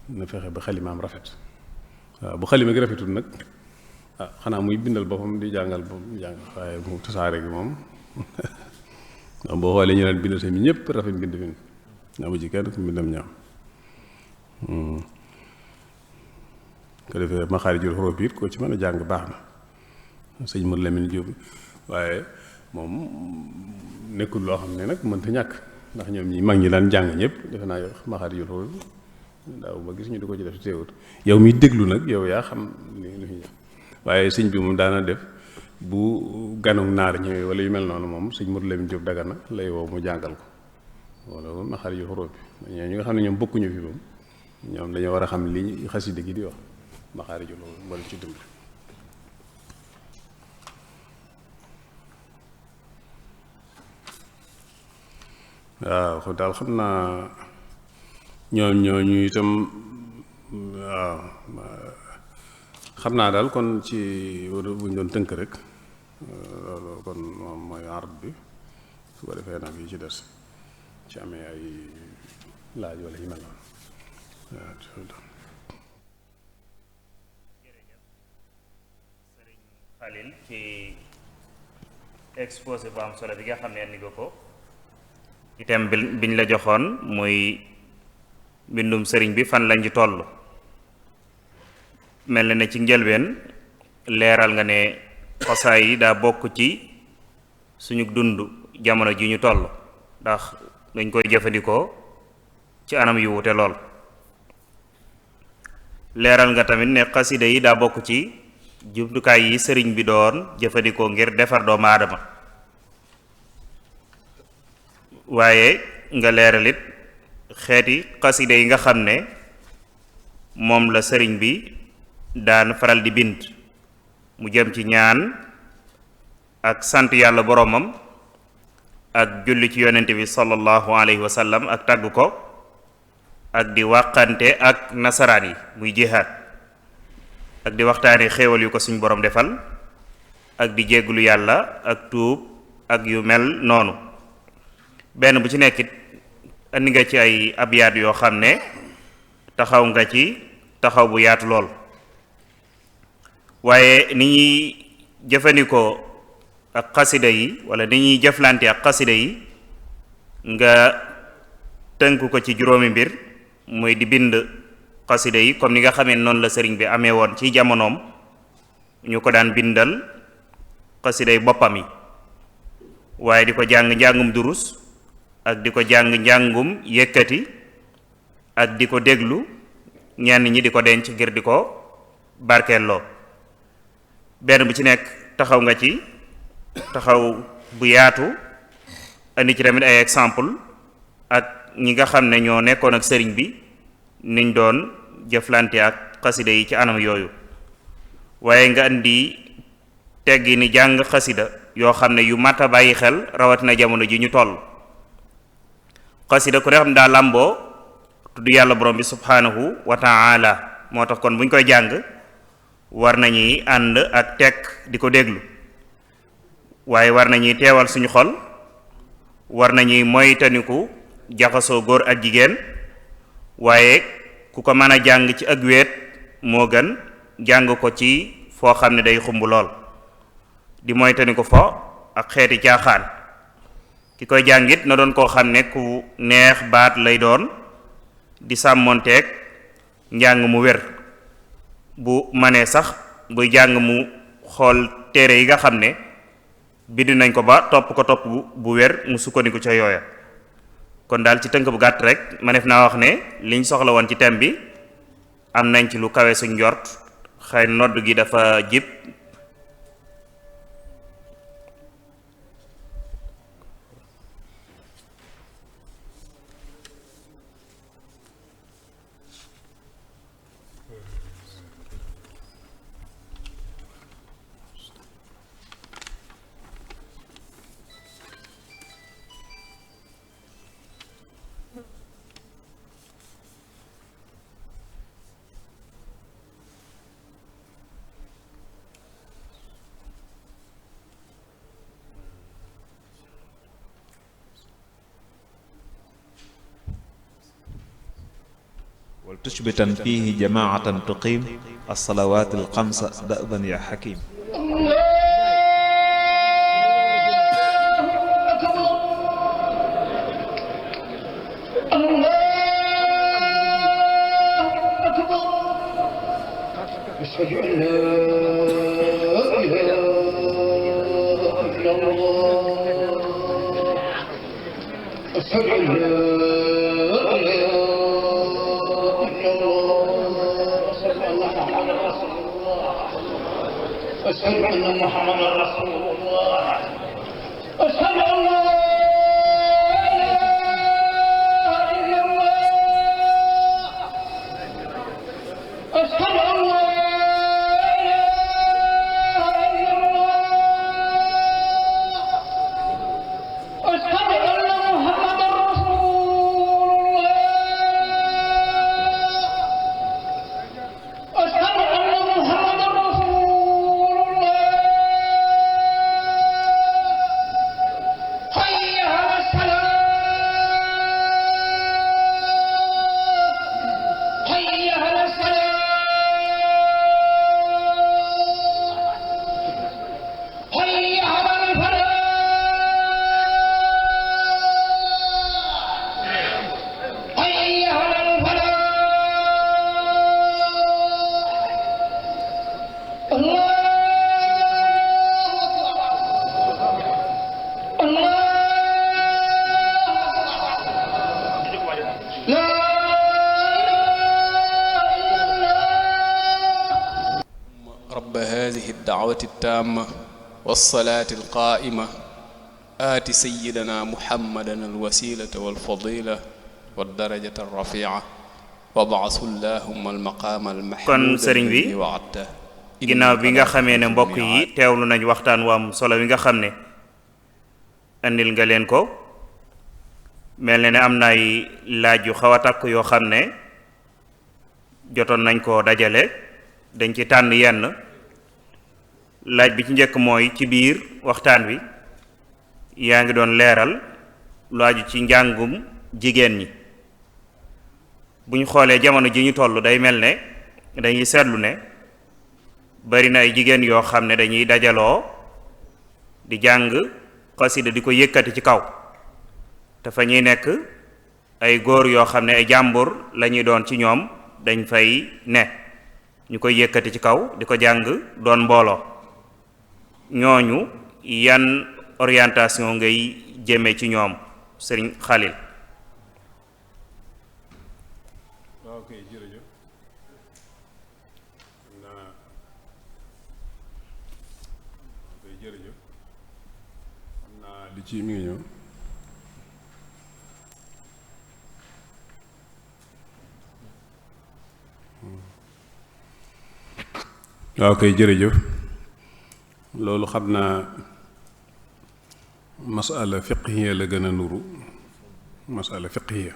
S2: na fexe ba xalimaam rafet waaw bu xalima gi rafetul nag xanaa muy bindal boppam di jàngal boppam jàng waaye mu tasaare gi moom boo xoolee ñu leen bind seen ñëpp rafet mbind fi nga mujj kenn ku mbindam ñaaw ko defee maxaarijul xuruuf bi it ko ci mën a jàng baax na sëñ Mor Lamine Diop waaye moom nekkul loo xam ne nag mënta ñàkk ndax ñoom ñi mag ñi daan jàng ñëpp defe naa maxaarijul xuruuf daaw ba gis ñu di ko ci def teewut yow miy déglu nag yow yaa xam li fi ñëw waaye sëñ bi moom daana def bu ganuk naar ñëwee wala yu mel noonu moom sëñ Mor Lamine Diop Dagana lay woo mu jàngal ko wala moom maxaarijul xuruuf bi ñi nga xam ne ñoom bokkuñu fi moom ñoom dañoo war a xam li xasida gi di wax maxaarijul xuruuf wala ci dimbali waaw ko daal xam naa ñooñu itam waaw xam naa daal kon ci buñ doon tënk rek loolu kon moom mooy ard bi su ko defee nag yi ci des ci amee ay laaj wala yu mel noonu
S1: Sëriñ Xalil ci exposé bu am solo bi nga xam ne andi nga ko itam biñ la joxoon muy mbindum sëriñ bi fan lañ ci toll mel na ne ci njëlbeen leeral nga ne xasaay yi daa bokk ci suñu dund jamono ji ñu toll ndax dañ koy jëfandikoo ci anam yu wute lool leeral nga tamit ne xasida yi daa bokk ci jumtukaay yi sëriñ bi doon jëfandikoo ngir defar doomu aadama waaye nga leeralit xeeti xasida yi nga xam ne moom la sëriñ bi daan faral di bind mu jëm ci ñaan ak sant yàlla boroomam ak julli ci yonent bi sallallahu alayhi wa sallam ak tàgg ko ak di wàqante ak nasaraan yi muy jihaad ak di waxtaane xéewal yu ko suñ borom defal ak di jégglu yàlla ak tuub ak yu mel noonu benn bu ci nekkit andi nga ci ay abyaat yoo xam ne taxaw nga ci taxaw bu yaatu lool waaye ni ñuy jëfandikoo ak xasida yi wala ni ñuy jëflante ak xasida yi nga tënk ko ci juróomi mbir muy di bind xasida yi comme ni nga xamee noonu la sëriñ bi amee woon ci jamonoom ñu ko daan bindal xasida yi boppam yi waaye di ko jàng njàngum durus ak di ko jàng njàngum yëkkati ak di ko déglu ñenn ñi di ko denc ngir di ko barkeelloo benn bu ci nekk taxaw nga ci taxaw bu yaatu andi ci tamit ay exemple ak ñi nga xam ne ñoo nekkoon ak sëriñ bi niñ doon jëflante ak xasida yi ci anam yooyu waaye nga andi teggi ni jàng xasida yoo xam ne yu mat a bàyyi xel rawatina jamono ji ñu toll xasida ku ne xam daa làmboo tudd yàlla borom bi subhanahu wa ta'ala moo tax kon buñ koy jàng war nañuy ànd ak tekk di ko déglu waaye war nañuy teewal suñu xol war nañuy moytaniku jaxasoo góor ak jigéen waaye ku ko mën a jàng ci ak wéet moo gën jàng ko ci foo xam ne day xumb lool di moytaniku fo ak xeeti caaxaan ki koy jàngit na doon koo xam ne ku neex baat lay doon di sàmmonteeg njàng mu wér bu manee sax buy jàng mu xool téere yi nga xam ne bind nañ ko ba topp ko topp bu wér mu sukkandiku ca yooya kon daal ci tënk bu gàtt rek ma def naa wax ne liñ soxla woon ci thème bi am nañ ci lu kawe suñ njort xëy nodd gi dafa jib
S3: ولتشبتا فيه جماعة تقيم الصلوات الخمس دأبا يا حكيم
S4: أشهد أن لا إله إلا الله أشهد أن لا إله إلا الله أشهد أن محمدا رسول الله أشهد أن لا إله إلا الله أشهد أن لا
S5: الدعوة التامة والصلاة القائمة آت سيدنا محمدا الوسيلة والفضيلة والدرجة الرفيعة وابعث اللهم المقام المحمود الذي وعدته
S1: ginnaaw bi nga xamee ne mbokk yi teewlu nañ waxtaan waam solo wi nga xam ne andil nga leen ko mel ne am na ay laaj yu xaw a takk yoo xam ne jotoon nañ ko dajale dañ ci tànn yenn laaj bi ci njëkk mooy ci biir waxtaan wi yaa ngi doon leeral lu aju ci njàngum jigéen ñi bu ñu xoolee jamono ji ñu toll day mel ne dañuy seetlu ne bari na ay jigéen yoo xam ne dañuy dajaloo di jàng xasida di ko yëkkati ci kaw te fa ñuy nekk ay góor yoo xam ne ay jàmbur lañuy doon ci ñoom dañ fay ne ñu koy yëkkati ci kaw di ko jàng doon mbooloo ñooñu yan orientation ngay jëme ci ñoom sëriñ Xalil.
S2: waaw kay jërëjëf xam naa li ci mi ngi ñëw waaw kay jërëjëf loolu xam naa masala fiqhiya la gën a nuru masala fiqhiya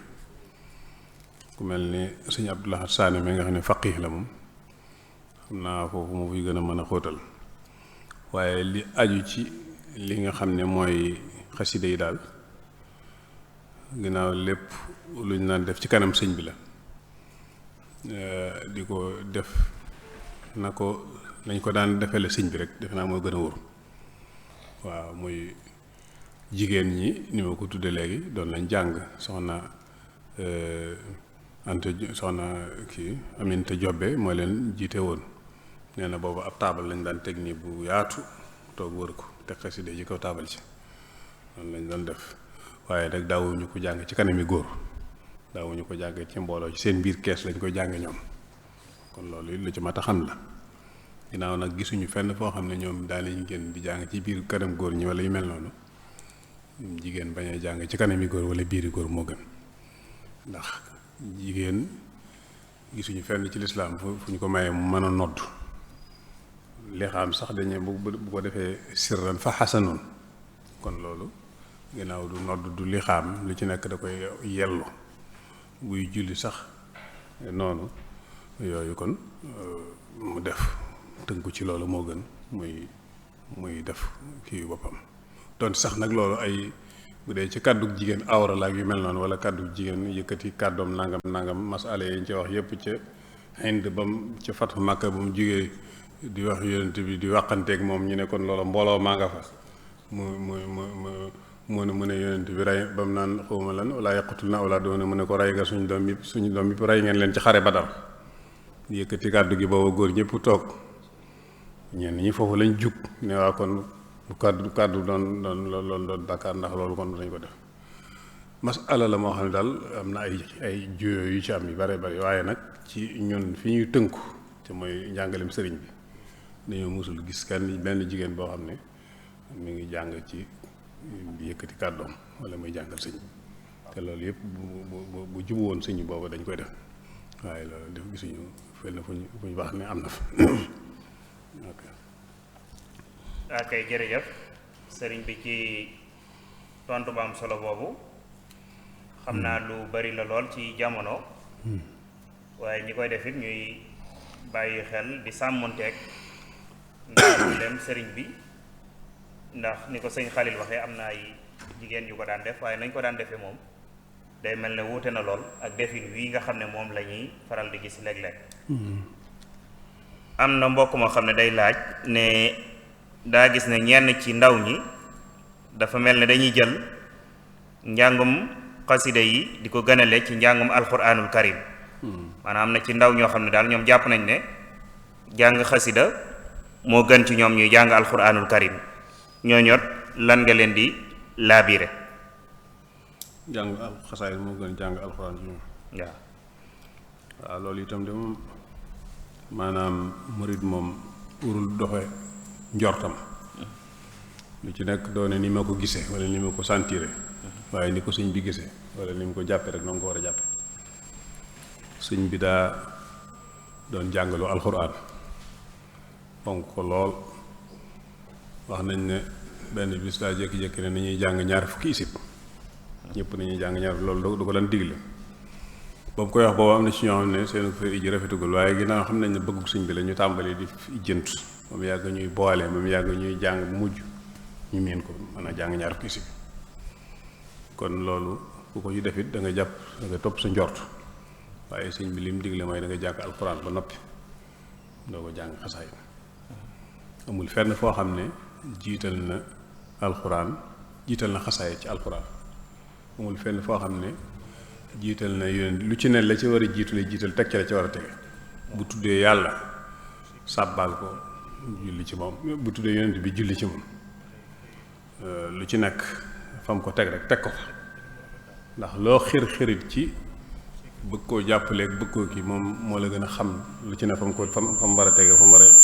S2: ku mel ni sëñ Abdullah Saane mi nga xam ne faqih la moom xam naa foofu moo fiy gën a mën a xóotal waaye li aju ci li nga xam ne mooy xasida yi daal ginnaaw lépp lu ñu naan def ci kanam sëñ bi la di ko def na ko nañ ko daan defale sëñ bi rek defe naa moo gën a wóor waaw muy jigéen ñi ni ma ko tudde léegi doon nañ jàng soxna soxna kii Aminta Jobbe moo leen jiite woon nee na boobu ab taabal lañ daan teg nii bu yaatu toog wër ko teg xasida yi kaw taabal ci noonu lañ doon def waaye nag daawuñu ko jàng ci kanami góor daawuñu ko jàng ci mbooloo ci seen biir kees lañ koy jàng ñoom kon loolu lu ci mat a xam la ginnaaw nag gisuñu fenn foo xam ne ñoom daal lañu génn di jàng ci biir kanam góor ñi wala yu mel noonu jigéen bañ a jàng ci kanami góor wala biiri góor moo gën ndax jigéen gisuñu fenn ci lislaam fu ñu ko mayee mu mën a nodd lixaam sax dañu bu ko defee sirran fa xasanoon kon loolu ginnaaw du nodd du lixaam lu ci nekk da koy yellu buy julli sax noonu yooyu kon mu def tënku ci loolu moo gën muy def kii boppam doon sax nag loolu ay bu dee ci kàddu jigéen awra la ak yu mel noonu wala kàddu jigéen yëkkati kàddoom nangam masala yi ñu ci wax yépp ca Hind ba mu ca Fathu Makka ba mu jugee di wax yonent bi di wàqanteeg moom ñu ne kon loolu mbooloo maa nga fa mu ne yonent bi rey ba mu naan xawma lan wala yaqatul na wala doon mu ne ko rey nga suñu doom yi rey ngeen leen ci xare Badar yëkkati kàddu gi booba góor ñëpp toog ñenn ñi foofu lañ jug ne waa kon bu kàddu doon bàkkaar ndax loolu kon dañ ko def masala la moo xam ne daal am na ay juyoo yu ci am yu bare bare waaye nag ci ñun fi ñuy tënku te mooy njàngalem sëriñ bi dañoo musul gis benn jigéen boo xam ne mi ngi jàng ci yëkkati kàddoom wala muy jàngal sëñ bi te loolu yëpp bu jubu woon sëñ bi booba dañ koy def waaye loolu def gisuñu fenn fu ñu wax ne am na fa
S1: ok jërëjëf sëriñ bi ci tontu ba am solo boobu xam naa lu bari la lool ci jamono waaye ñi koy def it ñuy bàyyi xel di sàmmonteeg ndax dem sëriñ bi ndax ni ko sëñ Xalil waxee am na ay jigéen yu ko daan def waaye nañ ko daan defee moom day mel ne wuute na lool ak defin wii nga xam ne moom la ñuy faral di gis léeg-léeg am na mbokk moo xam ne day laaj ne daa gis ne ñenn ci ndaw ñi dafa mel ne dañuy jël njàngum xasida yi di ko gënale ci njàngum alquranul karim maanaam am na ci ndaw ñoo xam ne daal ñoom jàpp nañ ne jàng xasida moo gën ci ñoom ñuy jàng alquranul karim ñooñot lan nga leen di laabire
S2: jàng xasaay moo gën jàng alxuraan ci ñoom waaw loolu itam de moom maanaam murid moom urul doxe njortam lu ci nekk doone ni ma ko gisee wala ni ma ko sentiré waaye ni ko sëñ bi gisee wala ni mu ko jàppe rek noonu ko war a jàppe sëñ bi daa doon jàngalu alxuraan fonk ko lool wax nañ ne benn bis daa jékki-jékki ne nañuy jàng ñaar fukki isib ñëpp nañuy jàng ñaar loolu du ko daan digle ba mu koy wax boobu am na ci ñoo xam ne seen fër iji rafetugul waaye ginnaaw xam nañ ne bëggug sëñ bi la ñu tàmbali di jënt ba mu yàgg ñuy boole ba mu yàgg ñuy jàng bu mujj ñu miin ko mën a jàng ñaar fukki isib kon loolu ku ko ci defit da nga jàpp da nga topp sa njort waaye sëñ bi li mu digle mooy da nga jàng alxuraan ba noppi doo ko jàng xasaay amul fenn foo xam ne jiital na alxuraan jiital na xasaay ci alxuraan amul fenn foo xam ne jiital na yonent lu ci ne la ci war a jiitu lay jiital teg ci la ci war a tege bu tuddee yàlla sàbbaal ko julli ci moom bu tuddee yonent bi julli ci moom lu ci nekk fam ko teg rek teg ko fa ndax loo xir-xirit ci bëgg koo jàppaleeg bëgg koo kii moom moo la gën a xam lu ci ne fam ko fam war a tege fam war a yem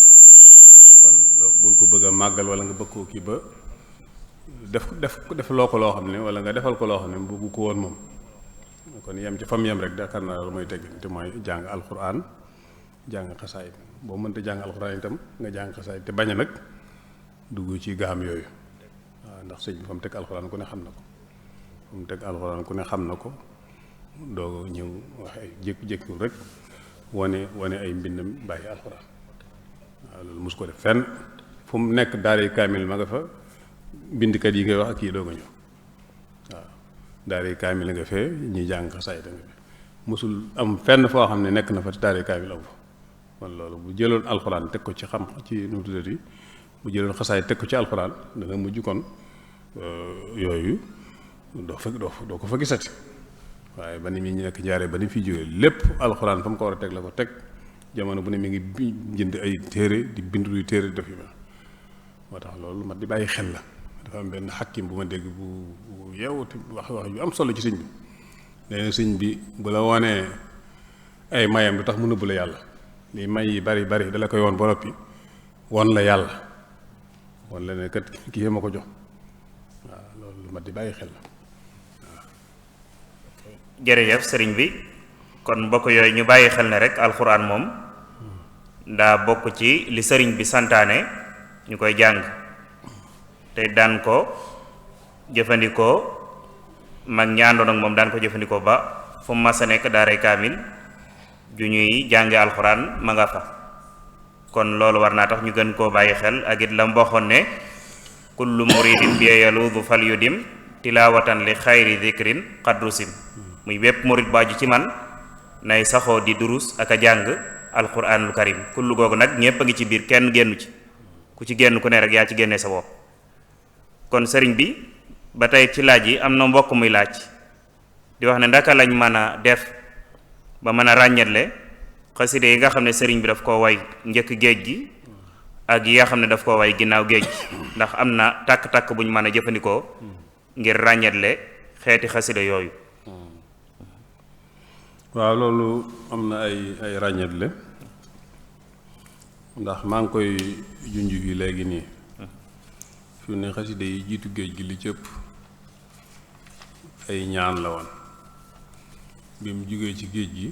S2: kon bul ko bëgg a màggal wala nga bëgg koo kii ba def loo ko loo xam ne wala nga defal ko loo xam ne bëggu ko woon moom kon yem ci fam yem rek yaakaar naa loolu mooy teggin te mooy jàng alxuraan jàng xasaayit boo mënta jàng alxuraan itam nga jàng xasaayit te bañ a nag dugg ci gaam yooyu waaw ndax sëñ bi fa mu teg alxuraan ku ne xam na ko fa mu teg alxuraan ku ne xam na ko doo ñëw wax ay jékki-jékkiwul rek wane ay mbindam bàyyi alxuraan waaw loolu mos ko def fenn fu mu nekk daaray kaamil ma nga fa bindkat yi ngay wax ak kii doog a ñëw waaw daaray kaamil nga fee ñuy jàng xasaayit nga fee mosul am fenn foo xam ne nekk na fa daaray kaamil am fa kon loolu bu jëloon alxuraan teg ko ci xam ci nu mu tuddati bu jëloon xasaayit teg ko ci alxuraan dana mujj kon yooyu doo ko fa gisati waaye ba ni muy nekk jaaree ba ni fi jógee lépp alxuraan fa mu ko war a teg la ko teg jamono bu ne mi ngi jënd ay téere di bind luy téere def yu mel moo tax loolu mat di bàyyi xel la dafa am benn xakkim bu ma dégg bu yeewu te wax yu am solo ci sëñ bi nee na sëñ bi bu la wonee ay mayam du tax mu nëbb la yàlla li may yi bari dala koy woon ba noppi won la yàlla won la ne kat kii ma ko jox waaw loolu lu mat di bàyyi xel la
S1: jërëjëf sëriñ bi kon mbokk yooyu ñu bàyyi xel ne rek alxuraan moom daa bokk ci li sëriñ bi santaane ñu koy jàng te daan ko jëfandikoo mag ñi àndoon ak moom daan ko jëfandikoo ba fu mu mas a nekk daaray kaamil ju ñuy jànge alxuraan ma nga fa kon loolu war naa tax ñu gën koo bàyyi xel ak it la mboxoon ne kullu muridin bi yaluudu fal yudim tilaawatan li xayri dikrin qadrusim muy bépp murid baaju ci man nay saxoo di durus ak a jàng alquranul karim kullu googu nag ñépp a ngi ci biir kenn génnu ci ku ci génn ku ne rek yaa ci génnee sa bopp kon sëriñ bi ba tey ci laaj yi am na mbokk muy laaj di wax ne ndaka lañ mën a def ba mën a ràññetle xaside yi nga xam ne sëriñ bi daf koo way njëkk géej gi ak yi nga xam ne daf koo way ginnaaw géej gi ndax am na tàkk-tàkk bu ñu mën a jëfandikoo ngir ràññetle xeeti xaside yooyu.
S2: waaw loolu am na ay ràññetle ndax maa ngi koy junj fi léegi nii fi ne xaside yi jiitu géej gi li cëpp ay ñaan la woon bi mu jógee ci géej gi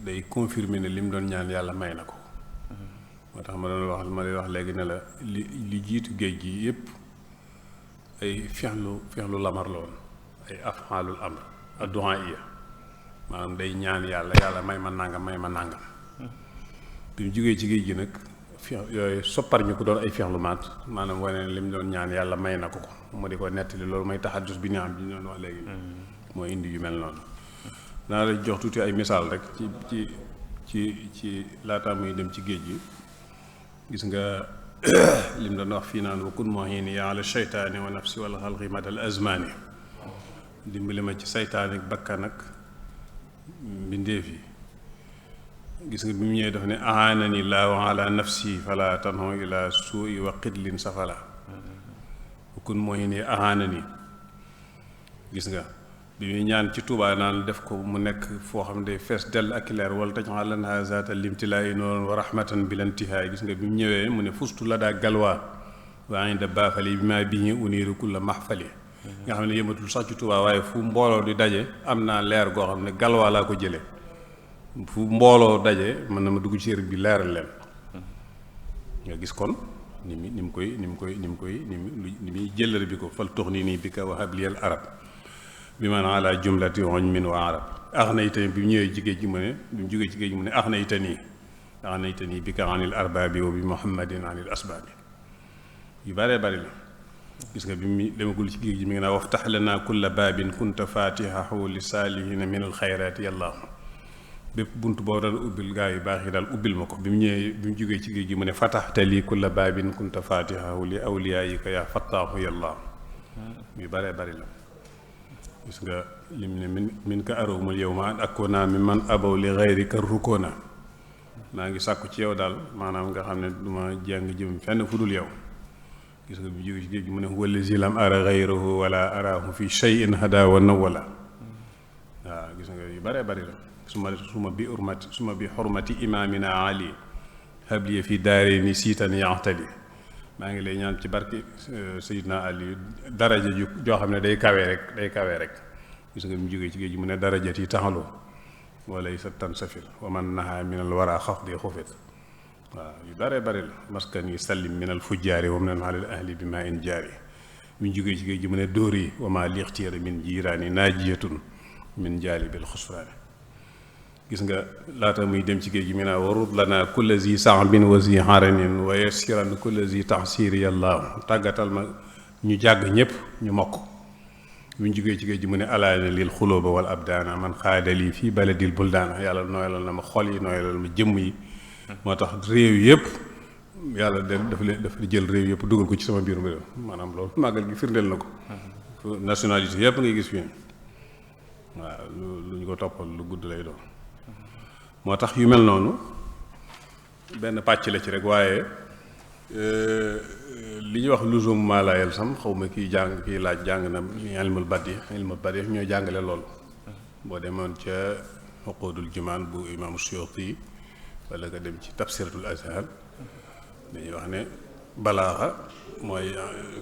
S2: day confirmer ne li mu doon ñaan yàlla may na ko moo tax ma lay wax léegi ne la li jiitu géej gi yépp ay fexlu lamar la woon ay af'aalul amr ad-du'aa'iyya maanaam day ñaan yàlla may ma nàngam bi mu jógee ci géej gi nag yooyu soppar ñu ko doon ay fexlu maat maanaam wane ne li mu doon ñaan yàlla may na ko mu di ko nettali loolu may taxaddus bi ñu am bi ñu doon wax léegi mooy indi yu mel noonu naa la jox tuuti ay misaal rek ci laataa muy dem ci géej gi gis nga lim doon wax fii naan wa kun mu'ini ala sheytaani wa nafsi wal xalqi madal azmaani dimbali ma ci seytaane ak bakkan ak mbindeef yi gis nga bi mu ñëwee dafa ne ahanani laahu ala nafsi fala tanhu ila suui wa qidlin safala wa kun mu'ini ahanani gis nga bi muy ñaan ci Tuubaa naan def ko mu nekk foo xam ne fees dell ak leer wala taj'al lanha zaata limtilaa'i nooran wa rahmatan bil intihaay gis nga bi mu ñëwee mu ne fustu la daa galwaa waa inda baafali bi maa bihi uniiru kulla mahfali nga xam ne yëmatul sax ci Tuubaa waaye fu mbooloo di daje am naa leer goo xam ne galwaa laa ko jëlee fu mbooloo daje mën na ma dugg ci bi leeral leen nga gis kon ni muy jëllale bi ko fal tuxni nii bi ka wa habliyal arab bi man ala jumlati oñ min wa arab ax na itani bi mu ñëwee ci géej gi mu ne bi mu jógee ci géej gi mu ne ax na itani bi ka anil arbaabi wa bi muhammadin anil asbaabi yu bëree bëri la gis nga bi mu demagul ci géej gi mi ngi naa waftax lana kulla baabin kunta fatihahu li saalihina min al xayraati yàllaahu bépp bunt boo doon ubbil gaa yu baax yi daal ubbil ma ko bi mu ñëwee bi mu jógee ci géej gi mu ne fataxta lii kulla baabin kunta fatihahu li awliyaayika yaa fattaahu yàlla yu bare bari la gis nga lim ne min ka arawmul yow ma an akkoona mi man abaw li xayri ka rukkoona maa ngi sàkku ci yow daal maanaam nga xam ne du ma jàng jëm fenn fu dul yow gis nga bi jóge ci géej gi mu ne wala zilam ara xayrahu wala arahu fi shay'in hada wa nawala waaw gis nga yu bare bari la suma bi xurmati imaamina ali habliya fi daare ni siitan yaxtali maa ngi lay ñaan ci barke Seydina Ali daraja joo xam ne day kawee rek gis nga mu jógee ci géej gi mu ne darajat yi taxaloo walay sa tan safil wa man naha minal wara xaf di xufit waaw yu bare bari la maskan yi sallim minal fujjaari wa minal alal ahli bi ma in jaari mu jógee ci géej gi mu ne dóor yi wa ma lixtiira min jiiraani naajiyatun min jaali bil xusraani gis nga laata muy dem ci géej gi mi naa warut lana kulla zi sa'bin wa zi haranin wa yassiran kulla zi tahsiri yàlla tàggatal ma ñu jàgg ñëpp ñu mokk bu ñu jógee ci géej gi mu ne alaana lil xulóoba wal abdaana man xaadali fii baladil buldaana yàlla nooyalal na ma xol yi nooyalal ma jëmm yi moo tax réew yëpp yàlla dafa jël réew yëpp dugal ko ci sama biir réew maanaam loolu màggal gi firndeel na ko nationalité yëpp ngay gis fii waaw lu ñu ko toppal lu gudd lay doon moo tax yu mel noonu benn pàcc la ci rek waaye li ñuy wax luzum maa laa yalzam xaw ma kii laaj jàng na ilmul badi ñooy jàngale lool boo demoon ca uqudul jumaan bu imaamu Suyuti wala nga dem ci tafsiratul azhar dañuy wax ne balaaxa mooy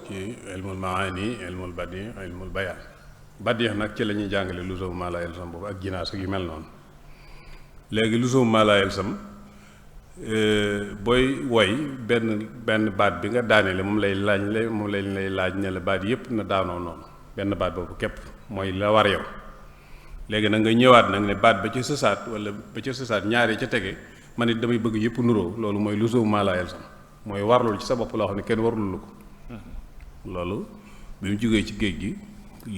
S2: kii ilmul maani ilmul badi ilmul bayaan badi nag ci la ñuy jàngale luzum maa laa yalzam boobu ak jinaas ak yu mel noonu léegi luzum maa laa yalzam booy woy benn baat bi nga daaneele moom lay laaj ne la baat yépp na daanoo noonu benn baat boobu képp mooy la war yow léegi nag nga ñëwaat nag ne baat ba ca sësaat wala ba ca sësaat ñaari ca tege man it damay bëgg yépp nuroo loolu mooy luzum maa laa yalzam mooy warlul ci sa bopp loo xam ne kenn warlul la ko loolu bi mu jógee ci géej gi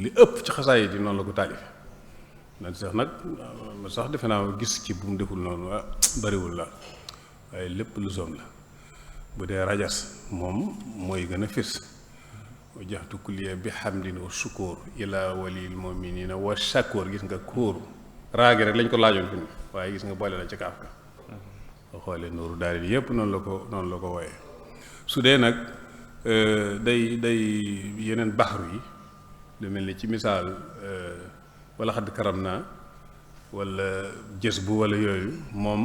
S2: li ëpp ci xasaayid yi noonu la ko taalife man sax nag sax defe naa gis ci bu mu deful noonu bariwul la waaye lépp luzum la bu dee rajas moom mooy gën a fis wa jaxtu kulliya bi hamdin wa sukóor ila walil muminina wa shakoor gis nga kóor raagi rek lañ ko laajoon fi waaye gis nga boole na ci kaaf ka boo xoolee nooru daal di yépp noonu la ko wooyee su dee nag day yeneen baxaru yi lu mel ni ci misaal wala xadd karam naa wala jës bu wala yooyu moom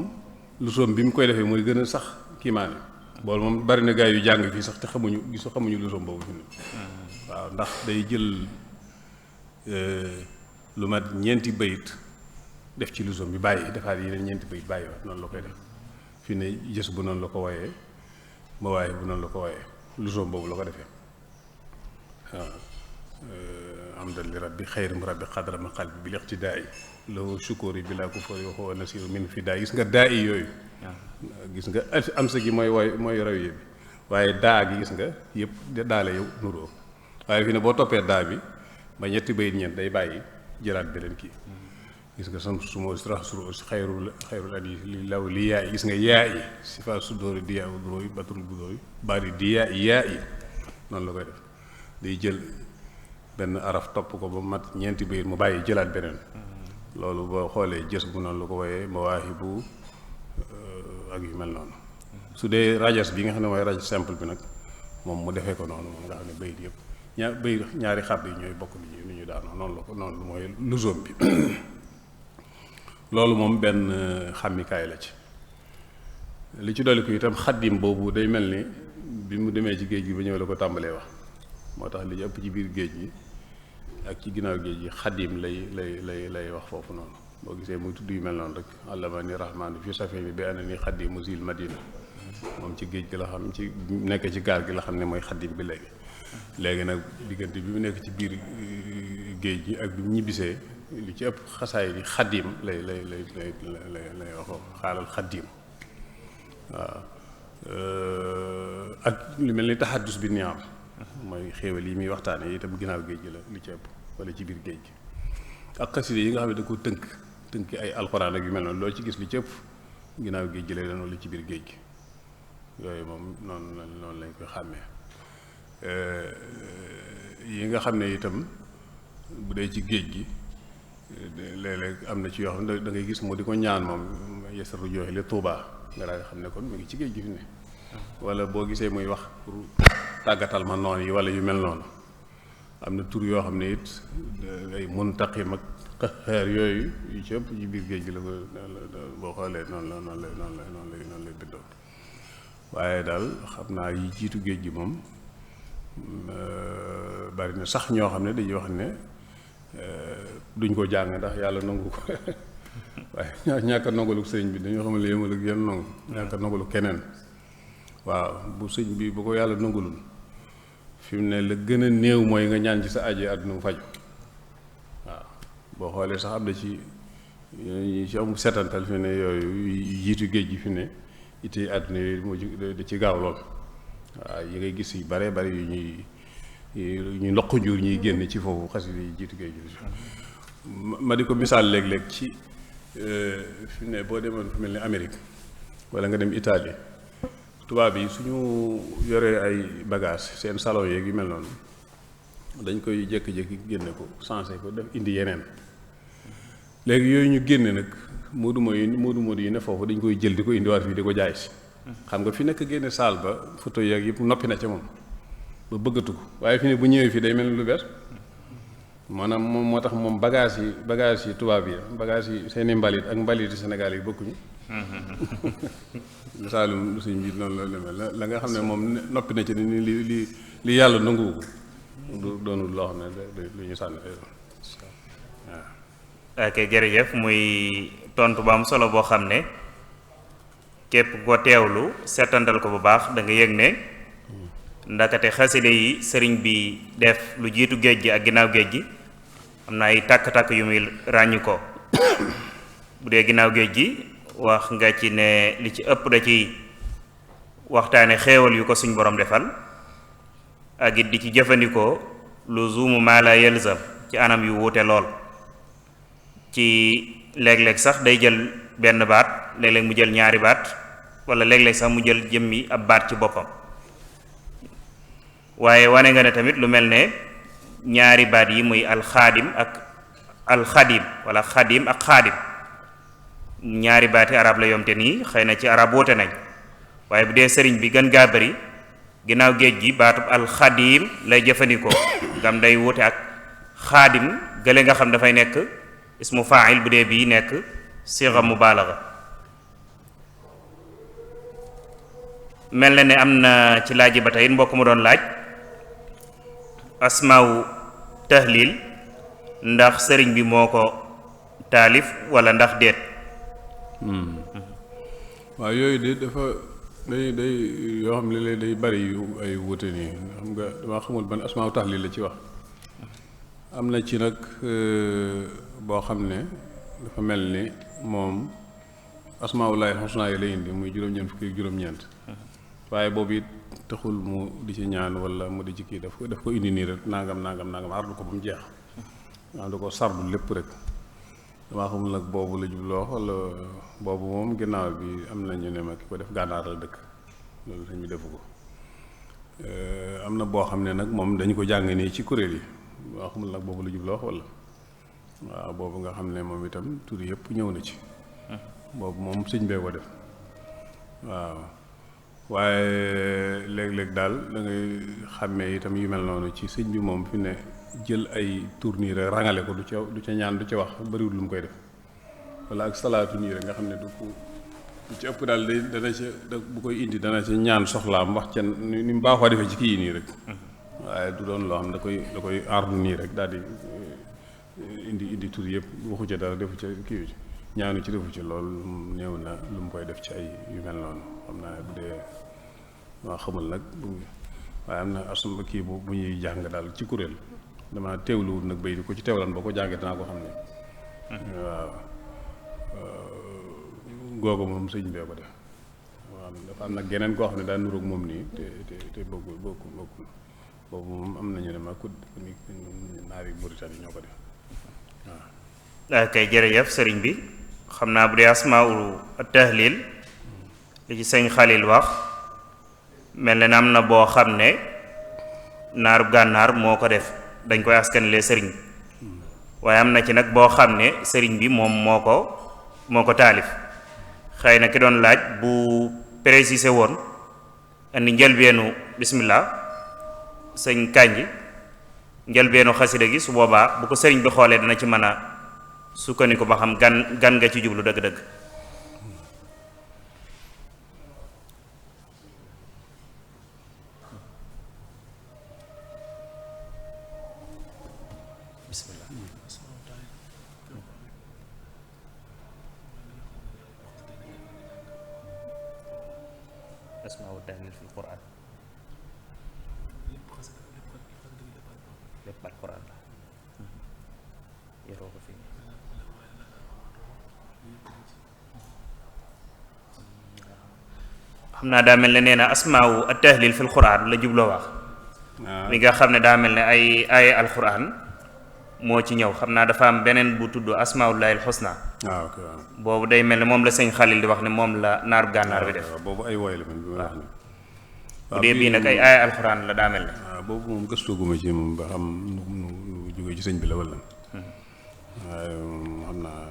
S2: luzum bi mu koy defee mooy gën a sax kiimaane boolu moom bari na gaay yu jàng fii sax te xamuñu luzum boobu fi ne waaw ndax day jël lu mat ñeenti bayit def ci luzum bi bàyyi defaat yeneen ñeenti bayit bàyyi waat noonu la koy def fi ne jës bu noonu la ko wooyee mawaahi bu noonu la ko wooyee luzum boobu la ko defee waaw amdan li rabbi xayri mu rabbi xadra ma qalbi bil iqtidaai lahu shukuri bi laa ko fori waxoo nasiru min fi daa gis nga daa yi yooyu gis nga am sa gi mooy rawiye bi waaye daa gi gis nga yëpp daale yow nuroo waaye fi ne boo toppee daa bi ba ñetti bayit ñeent day bàyyi jëlaat beneen kii gis nga sam suma raxsuru aussi xayrul adi li law li yaa yi gis nga yaa yi si fa su dóori di yaa udróoy batul bu dóoy bari di yaa yi noonu la koy def day jël benn araf topp ko ba mat ñeenti bayit mu bàyyi jëlaat beneen loolu boo xoolee jës bu noonu la ko wooyee mawaahibu ak yu mel noonu su dee rajas bi nga xam ne mooy rajas simple bi nag moom mu defee ko noonu moom nga xam ne bayit yëpp ñaari xàbb yi ñooy bokk ni ñu daanoo noonu la ko noonu mooy luzum bi loolu moom benn xàmmikaay la ci li ci dolli ko itam xaddim boobu day mel ni bi mu demee ci géej gi ba ñëw la ko tàmbalee wax moo tax li ëpp ci biir géej gi ak ci ginnaaw géej gi xaddim lay wax foofu noonu boo gisee muy tudd yu mel noonu rek allamani rahmaanu fi safini bi ana ni xaddimu zil madina moom ci géej gi la xam ci nekk ci gaal gi la xam ne mooy xaddim bi léegi nag diggante bi mu nekk ci biir géej gi ak bi mu ñibbisee li ci ëpp xasaay yi xaddim lay wax xaalal xaddim waaw ak lu mel ni taxaddus bi niam mooy xéewal yi muy waxtaane itam ginnaaw géej gi la li ci ëpp wala ci biir géej gi ak xaside yi nga xam ne da ko tënk tënki ay alxuraan ak yu mel noonu loo ci gis li ci ëpp ginnaaw géej gi lay doon wala ci biir géej gi yooyu moom noonu lañ koy xàmmee yi nga xam ne itam bu dee ci géej gi léeg-léeg am na ci yoo xam ne da ngay gis mu di ko ñaan moom yesaru jooxe li Tuubaa nga daal xam ne kon mu ngi ci géej gi fi ne wala boo gisee muy wax pour tàggatal ma noon yi wala yu mel noonu am na tur yoo xam ne it ay Muntaqim ak Qahhaar yooyu yu ci ëpp ci biir géej gi la ko boo xoolee noonu lay bindoo waaye daal xam naa yi jiitu géej gi moom bari na sax ñoo xam ne dañuy wax ne duñ ko jàng ndax yàlla nangu ko waaye ñàkk a nangalu sëñ bi dañoo xam ne yémal ak yenn nangu ñàkk a nangalu keneen waaw bu sëñ bi bu ko yàlla nangulul fi mu ne la gën a néew mooy nga ñaan ci sa aji àdduna mu faju waaw boo xoolee sax am na ci am setantal fi ne yooyu jiitu géej gi fi ne ite àdduna yooyu moo da ci gaaw lool waaw yi ngay gis yu bare bari yu ñuy ndoq njur ñuy génn ci foofu xasida yi jiitu géej gi ma di ko misaal léeg-léeg ci fi ne boo demoon fu mel ni Amérique wala nga dem Italie tubaab yi suñu yoree ay bagage seen salon yeeg yu mel noonu dañ koy jékki-jékki génne ko sensé ko def indi yeneen léegi yooyu ñu génne nag moodu yi ne foofu dañ koy jël di ko indiwaat fii di ko jaay si xam nga fi nekk génne saal ba photo yeeg yëpp noppi na ca moom ba bëggatu ko waaye fi ne bu ñëwee fii day mel ni lu bees maanaam moom moo tax moom bagage yi tubaab yi bagage yi seeni mbalit ak mbalit Sénégal yi bokkuñu misaalum suñ biir noonu la demee la nga xam ne moom noppi na ci ni li yàlla nanguwu ko du doonul loo xam ne lu ñu sànni
S1: waaw ok jërëjëf muy tontu ba am solo boo xam ne képp ko teewlu seetantal ko bu baax da nga yëg ne ndakate xaside yi sëriñ bi def lu jiitu géej gi ak ginnaaw géej gi am na ay tàkk-tàkk yu muy ràññi ko bu dee ginnaaw géej gi wax nga ci ne li ci ëpp da ci waxtaane xéewal yu ko suñ borom defal ak it di ci jëfandikoo lu zuumu maa la yelzam ci anam yu wuute lool ci léeg-léeg sax day jël benn baat léeg-léeg mu jël ñaari baat wala léeg-léeg sax mu jël jëmmi ab baat ci boppam waaye wane nga ne tamit lu mel ne ñaari baat yi muy alxaadim ak alxadim wala xadim ak xaadim ñaari baati arab la yomte nii xëy na ci arab woote nañ waaye bu dee sëriñ bi gën gaa bari ginnaaw géej gi baatub alxadim lay jëfandikoo ngam day woote ak xaadim gële nga xam dafay nekk ismu fa'il bu dee bii nekk sixa mubaalaga mel na ne am na ci laaj yi ba tey mbokk mu doon laaj asmaawu tahlil ndax sëriñ bi moo ko taalif wala ndax déet
S2: waaw yooyu de dafa day yoo xam ne léeg day bari yu ay wute nii xam nga dama xamul ban asmaawu tahlil la ci wax am na ci nag boo xam ne dafa mel ni moom asmaaullaahi husnaa yi lay indi muy juróom-ñeent fukki juróom-ñeent waaye boobu it taxul mu di ci ñaan wala mu di ci kii daf ko indi nii rek nangam ardu ko ba mu jeex da ko sardu lépp rek damaa xamul nag boobu la jubloo wala boobu moom ginnaaw bi am na ñu ne ma ki ko def gànnaar la dëkk loolu sañ bi defu ko am na boo xam ne nag moom dañu ko jàng nii ci kuréel yi waa xamul nag boobu la jubloo wala waaw boobu nga xam ne moom itam tur yëpp ñëw na ci boobu moom sëñ bee ko def waaw waaye léeg-léeg daal da ngay xàmmee itam yu mel noonu ci sëñ bi moom fi ne jël ay tur nii rek rangale ko du ca ñaan du ca wax bariwul lu mu koy def wala ak salaatu nii rek nga xam ne du ci ëpp daal dana ca bu koy indi dana ca ñaan soxlaam wax ca ni mu baaxoo defee ci kii yi nii rek waaye du doon loo xam da koy ardu nii rek daal di indi tur yëpp waxu ca dara defu ca kii ñaanu ci defu ci loolu néew na lu mu koy def ci ay yu mel noonu xam naa bu dee maa xamul nag waaye am na asuma kii bu ñuy jàng daal ci kuréel dama teewluwul nag bay di ko ci teewlan boo ko jàngee danaa ko xam ne waaw googu moom sëñ bee ko def waaw dafa am nag geneen koo xam ne daa nuroog moom nii te bokkul boobu moom am nañu ne ma ku naari Mauritanie ñoo ko def waaw
S1: kay jërëjëf sëriñ bi xam naa bu dee asmaul tahlil li ci sëñ Xalil wax mel na am na boo xam ne naaru gànnaar moo ko def dañ koy askanle sëriñ bi waaye am na ci nag boo xam ne sëriñ bi moom moo ko taalif xëy na ki doon laaj bu précisé woon andi njëlbeenu bismillah sëñ Kànji njëlbeenu xasida gi su boobaa bu ko sëriñ bi xoolee dana ci mën a sukkandiku ba xam gan nga ci jublu dëgg-dëgg. bismillah. asmaa wa tahlil fil Qur'an lépp Alquran la yoroo ko fi xam naa daa mel ne nee na asmaawu at-tahlil fil Qur'an la jubloo wax mi nga xam ne daa mel ne ay Alquran moo ci ñëw xam naa dafa am beneen bu tudd asmaullahil husna boobu day mel ne moom la sëñ Xalil di wax ne moom la naaru gànnaar bi def
S2: boobu ay woy la man bi ma wax ne
S1: bu dee bii nag ay aaya alxuraan la daa mel ne
S2: waaw boobu moom gëstooguma ci moom ba xam nu jógee ci sëñ bi la wala waaye xam naa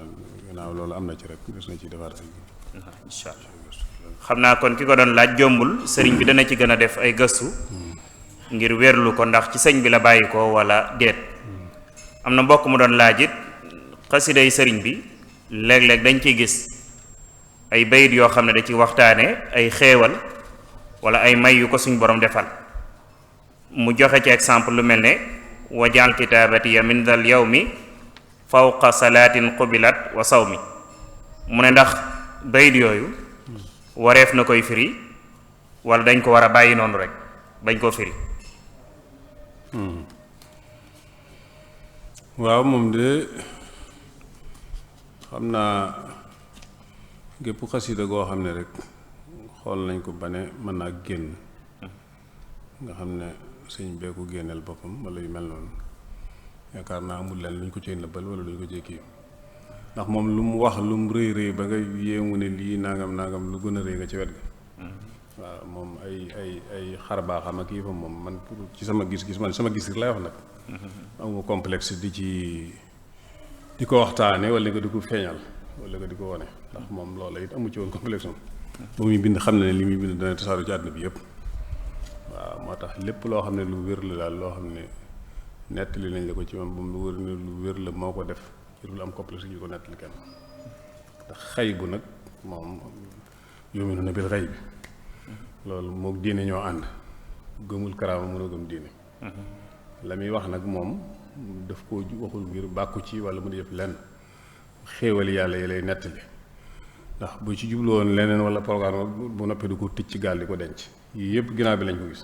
S2: gannaaw loolu am na ci rek des na ci defaat ay
S1: insha allah xam naa kon ki ko doon laaj jombul sëriñ bi dana ci gën a def ay gëstu ngir wérlu ko ndax ci sëñ bi la bàyyi ko wala déet am na mbokk mu doon laaj it xasiday sëriñ bi léeg-léeg dañ ciy gis ay bayit yoo xam ne da ci waxtaane ay xéewal wala ay may yu ko suñ borom defal mu joxe ci exemple lu mel ne wajal kitaabatiya min dal yawmi fawqa salaatin qubilat wa sawmi mu ne ndax bayit yooyu wareef na koy firi wala dañ ko war a bàyyi noonu rek bañ koo firi
S2: waaw moom de xam naa gépp xasida goo xam ne rek xool nañ ko ba ne mën naa génn nga xam ne sëñ bee ko génneel boppam wala yu mel noonu yaakaar naa amul leen lu ñu ko cee nëbbal wala lu ñu ko cee kii ndax moom lu mu wax lu mu rëy rëy ba nga yéemu ne lii nangam nangam lu gën a rëy nga ci wet ga waaw moom ay xar baaxam ak yi fa moom man pour ci sama gis-gis man sama gis lay wax nag amuma complexe di ko waxtaane wala nga di ko feeñal wala nga di ko wone ndax moom loola it amu ci woon complexe moom ba muy bind xam ne ne li muy bind dana tasaaru ci àdduna bi yëpp waaw moo tax lépp loo xam ne lu wér la daal loo xam ne nettali nañ la ko ci moom ba mu wér ne lu wér la moo ko def ci lu am complexe ñu ko nettali kenn ndax xay bu nag moom yu'minuuna bil ghaybi loolu mook diine ñoo ànd gëmul karaama mën a gëm diine la muy wax nag moom daf ko waxul ngir bàkku ci wala mu di def lenn xéewali yàlla yi lay nettali ndax bu ci jublu woon leneen wala programme bu noppee du ko tëj ci gaal di ko denc yii yëpp ginnaaw bi lañ ko gis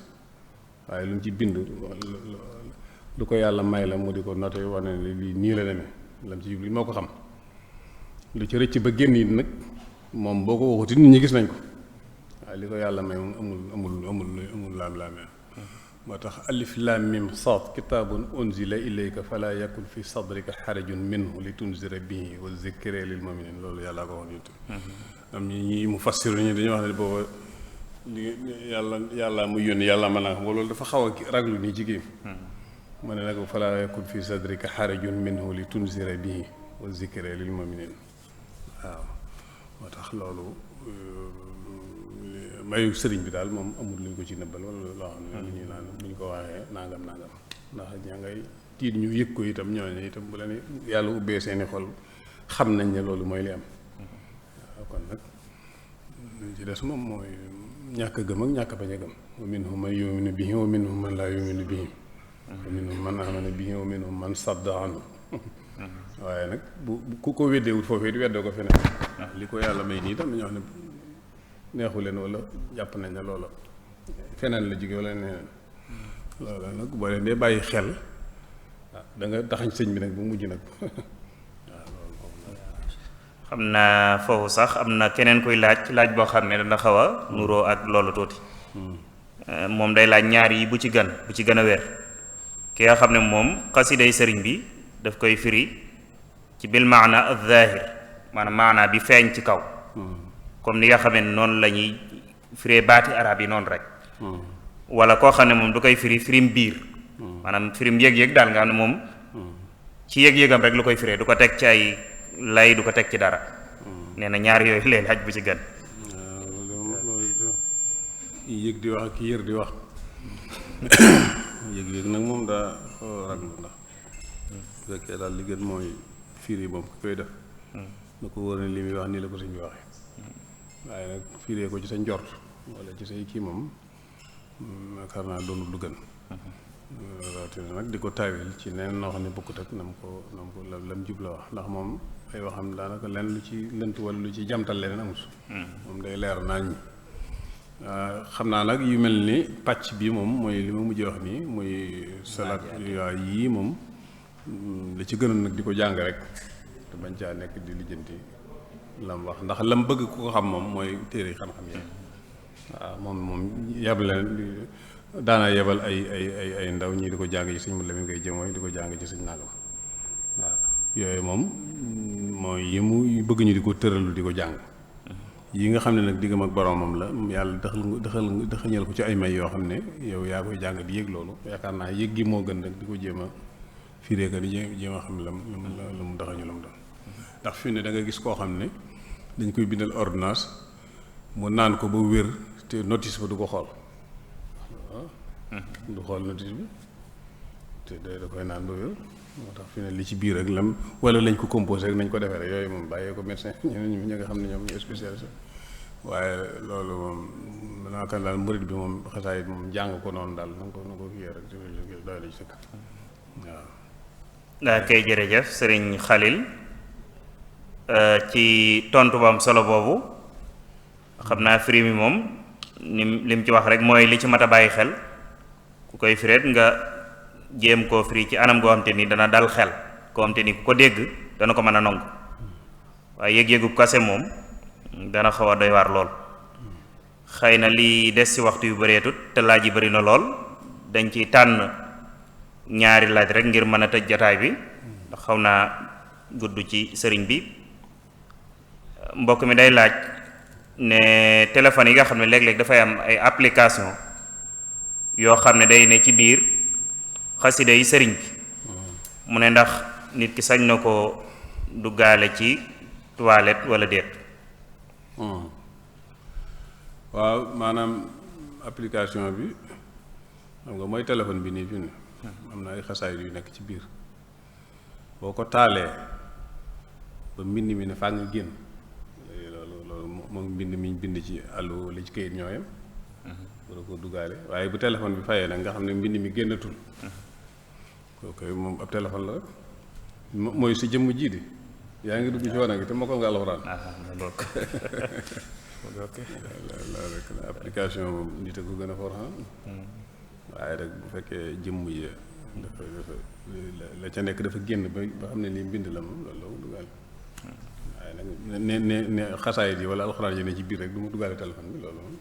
S2: waaye lu mu ci bind lu ko yàlla may la mu di ko noté wane ne lii nii la demee lam ci jublu moo ko xam lu ci rëcc ba génn yi nag moom boo ko waxuti nit ñi gis nañ ko waaye li ko yàlla may moom amul laam-laamee moo tax alif laam mim saad kitaabun unzila ilayka fala yakun fi sadrika xarajun minhu li tunzira bihi wa zikra lil muminin loolu yàllaa ko wax ñu am ñi mu fassiru ñi dañuy wax ne booba yàlla mu yónni yàlla mën naa xam loolu dafa xaw a raglu nii ci géem mu ne nag fala yakun fi sadrika xarajun minhu li tunzira bihi wa zikra lil muminin waaw moo tax loolu mayu sëriñ bi daal moom amul lu ñu ko ci nëbbal wala loo xam ne lu ñuy naan bu ñu ko waxee nangam ndax ña ngay tiit ñu yëg ko itam ñooñu itam bu leen yàlla ubbee seeni xol xam nañ ne loolu mooy li am waaw kon nag luñ ci des moom mooy ñàkk a gëm ak ñàkk bañ a gëm wa minhum man yu'minu bihi wa minhum man laa yu'minu bihi wa minhum man amana bihi wa minhum man sadda anhu waaye nag bu ku ko weddeewut foofee di weddoo ko feneen li ko yàlla may nii tam dañoo wax ne neexu leen wala jàpp nañ ne loola feneen la jóge wala neneen loola nag boo leen dee bàyyi xel da nga taxañ sëñ bi nag bu mujj nag waaw loolu
S1: xam naa foofu sax am na keneen kuy laaj boo xam ne dana xaw a nuroo ak loolu tuuti moom day laaj ñaar yi bu ci gën a wér ki nga xam ne moom xasiday sëriñ bi daf koy firi ci bil maana az-zahir maanaam maana bi feeñ ci kaw comme ni nga xamee ne noonu la ñuy firee baati arab yi noonu rek wala koo xam ne moom du koy firim biir maanaam firim yëg-yëg daal nga xam ne moom ci yëg-yëgam rek lu koy firee du ko teg ci ay lay du ko teg ci dara nee na ñaar yooyu leen xaj bu ci gën
S2: yëg di wax ak yër di wax yëg-yëg nag moom daa raglu ndax bu fekkee daal li gën mooy firi moom ku koy def na ko wóor ne li muy wax nii la ko sëñ bi waxee waaye nag firee ko ci sa njort wala ci say kii moom yaakaar naa doonul lu gën rawatina nag di ko taawil ci neen noo xam ne bokkut ak nam ko lam jub la wax ndax moom ay waxam daanaka lenn lu ci lënt wala lu ci jamtal leneen amut moom day leer nañ xam naa nag yu mel ni pàcc bi moom mooy li ma mujjee wax nii muy salaat yii moom li ci gënoon nag di ko jàng rek te bañ caa nekk di lijjanti lam wax ndax lam bëgg ku ko xam moom mooy téere xam-xam yi waaw moom yebal daana yebal ay ndaw ñii di ko jàng ci sëñ mu Lamin ngay jëmooy di ko jàng ci sëñ nangam waaw yooyu moom mooy yi mu bëgg ñu di ko tëralu di ko jàng yi nga xam ne nag diggam ak boromam la yàlla dëxañal ko ci ay may yoo xam ne yow yaa koy jàng di yëg loolu yaakaar naa yëg gi moo gën nag di ko jéem a firee ka di jéem a xam la mu daxañu la mu doon ndax fi ne da nga gis koo xam ne dañ koy bindal ordonnance mu naan ko ba wér te notice ba du ko xool du xool notice bi te da koy naan ba wér moo tax fi ne li ci biir ak lam wala lañ ko composé rek nañ ko defee rek yooyu moom bàyyee ko médecin ñi nga xam ne ñoom ñu spécialisé waaye loolu moom naa kan daal murid bi moom xasaay moom jàng ko noonu daal na ko kii rek doy la ci sëkk waaw
S1: daa koy jërëjëf sëriñ Xalil ci tontu bu am solo boobu xam naa firi mi moom lim ci wax rek mooy li ci mat a bàyyi xel ku koy fireet nga jéem koo firi ci anam goo xam te ni dana dal xel koo xam te ni ku ko dégg dana ko mën a nangu waaye yëg-yëgu kase moom dana xaw a doy waar lool xëy na li des ci waxtu yu bëreetut te laaj yi bëri na lool dañ ci tànn ñaari laaj rek ngir mën a tëj jataay bi ndax xaw naa gudd ci sëriñ bi mbokk mi day laaj ne téléphone yi nga xam ne léeg-léeg dafay am ay application yoo xam ne day ne ci biir xasida yi sëriñ bi mu ne ndax nit ki sañ na ko duggaale ci toilette wala déet
S2: waaw maanaam application bi xam nga mooy téléphone bi nii fi ne am na ay xasaay yu nekk ci biir boo ko taalee ba mbind mi ne faa nga génn loolu moom mbind mi ñu bind ci àllu li ci kayit ñooyam war a ko duggaale waaye bu téléphone bi fayee nag nga xam ne mbind mi génnatul kooku moom ab téléphone la rek mooy si jëmm jii di yaa ngi dugg ci wanag gi te mokkal nga alxuraan la rek application moom nit a ko gën a for waaye rek bu fekkee jëmm yi dafa la ca nekk dafa génn ba xam ne lii mbind la moom loolu la mu duggaale waaye nag ne xasaayit yi wala alxuraan yi ne ci biir rek du mu duggaale téléphone bi loolu moom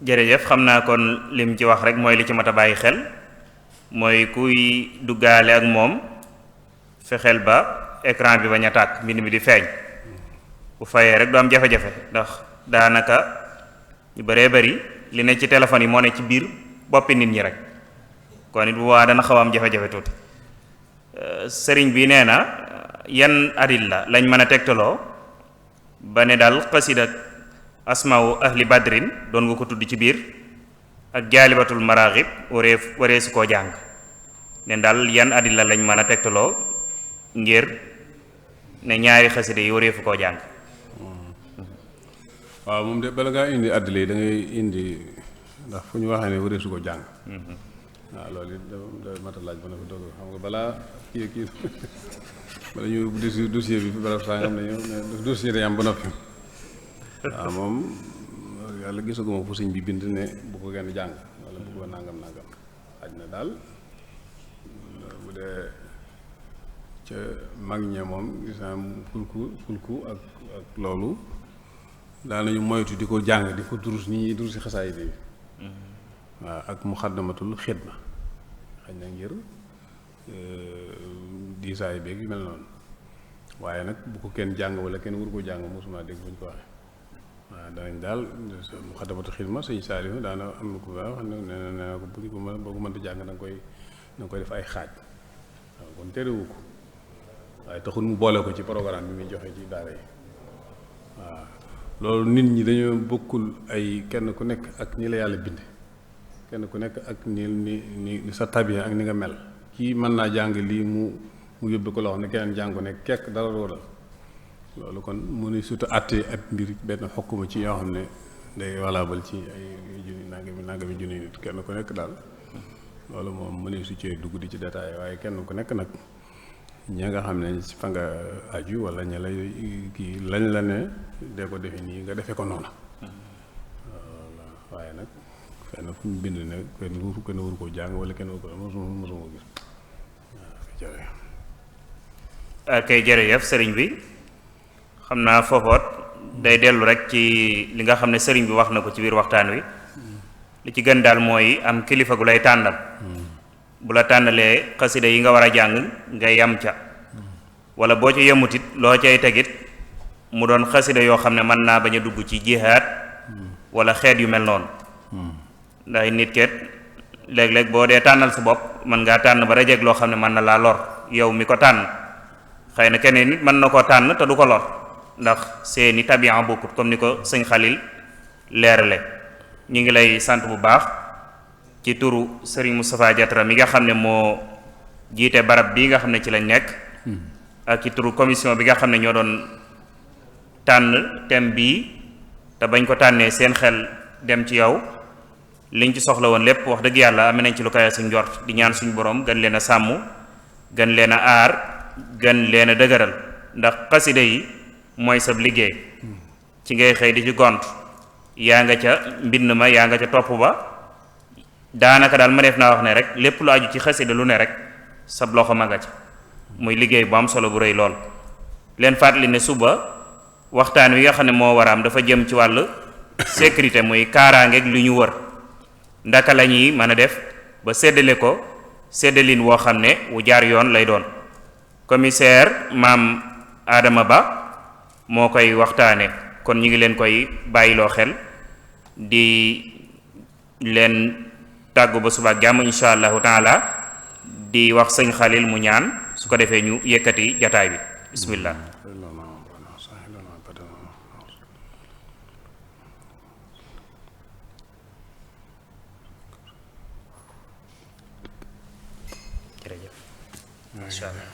S1: jërëjëf xam naa kon lim ci wax rek mooy li ci mat a bàyyi xel mooy kuy duggaale ak moom fexeel ba écran bi bañ a tàkk mbind mi di feeñ bu fayee rek du am jafe-jafe ndax daanaka ñu bëree bëri li ne ci téléphone yi moo ne ci biir boppi nit ñi rek kon it bu waa dana xaw a am jafe-jafe tuuti sëriñ bi nee na yan adilla lañ mën a tegtaloo ba ne daal xasida asmau ahli badrin doon nga ko tudd ci biir ak jaalibatul maraaxib waree su koo jàng ne daal yan adilla lañ mën a tegtaloo ngir ne ñaari xasida yi waree fu koo jàng
S2: waaw moom de bala ngaa indi àddile yi da ngay indi ndax fu ñu waxee ne waree su ko jàng waaw loolu it da mata laaj ba na fi doog xam nga balaa kii bala ñu dossier bi fi barab saa nga xam ne dossier day am ba noppi waaw moom yàlla gisaguma fu sëñ bi bind ne bu ko kenn jàng wala bu ko nangam xaj na daal bu dee ca mag ña moom gis naa fulku ak loolu daanañu moytu di ko jàng di ko durus nit ñi durus si xasaay bi waaw ak muxaddamatul xidma xaj na ngir diisaay beeg yu mel noonu waaye nag bu ko kenn jàng wala kenn wur ko jàng mosuma dégg buñ ko waxee waaw danañ daal Muxaddamatul Xidma sëñ Saalihu daana am na ko wax nee na ko buñ ko mën boo ko mënta jàng da nga koy def ay xaaj waaw kon terewu ko waaye taxul mu boole ko ci programme bi muy joxe ci daara yi waaw loolu nit ñi dañoo bokkul ay kenn ku nekk ak ñi la yàlla bind kenn ku nekk ak ni sa tabiya ak ni nga mel kii mën naa jàng lii mu yóbbu ko loo xam ne keneen jàngu ne kekk dara dooral loolu kon mu ne surtout àttee ab mbir benn xokkuma ci yoo xam ne day valable ci ay junni nangami junni nit kenn ku nekk daal loolu moom mu ne su cee dugg di ci détail waaye kenn ku nekk nag ña nga xam ne fa nga aju wala ña lay kii lañ la ne dee ko defe nii nga defe ko noonu waaye nag fenn fu ñu bind ne kenn wuru ko jàng wala kenn wuru ko mosuma ko gis
S1: waaw kay jërëjëf sëriñ bi xam naa foofoot day dellu rek ci li nga xam ne sëriñ bi wax na ko ci biir waxtaan wi li ci gën daal mooy am kilifa gu lay tànnal bu la tànnalee xasida yi nga war a jàng nga yam ca wala boo ca yemutit loo cay tegit mu doon xasida yoo xam ne mën naa bañ a dugg ci jihaad wala xeet yu mel noonu ndax nit ket léeg-léeg boo dee tànnal sa bopp mën ngaa tànn ba dajeeg loo xam ne mën na laa lor yow mi ko tànn xëy na keneen nit mën na koo tànn te du ko lor ndax seeni tabian bokkut comme ni ko sëñ Xalil leerale ñu ngi lay sant bu baax ci turu Serigne Moustapha Diatra mi nga xam ne moo jiite barab bii nga xam ne ci lañ nekk ak ci turu commission bi nga xam ne ñoo doon tànn thème bii te bañ ko tànnee seen xel dem ci yow liñ ci soxla woon lépp wax dëgg yàlla amee nañ ci lu kawe suñ njort di ñaan suñ borom gën leen a sàmm gën leen a aar gën leen a dëgëral ndax xasida yi mooy sab liggéey ci ngay xëy di ci gont yaa nga ca mbind ma yaa nga ca topp ba daanaka daal ma def naa wax ne rek lépp lu aju ci xasida lu ne rek sab loxo ma nga ca muy liggéey bu am solo bu rëy lool leen fàttali ne suba waxtaan wi nga xam ne moo war a am dafa jëm ci wàll sécurité muy kaaraangeeg lu ñu wër ndaka la ñuy mën a def ba séddale ko séddalin woo xam ne wu jaar yoon lay doon commissaire maam Adama Ba moo koy waxtaane kon ñu ngi leen koy bàyyiloo xel di leen tàggu ba suba ak jàmm insha allahu taala di wax sëñ Xalil mu ñaan su ko defee ñu yëkkati jataay bi bismillah jërëjëf insha allah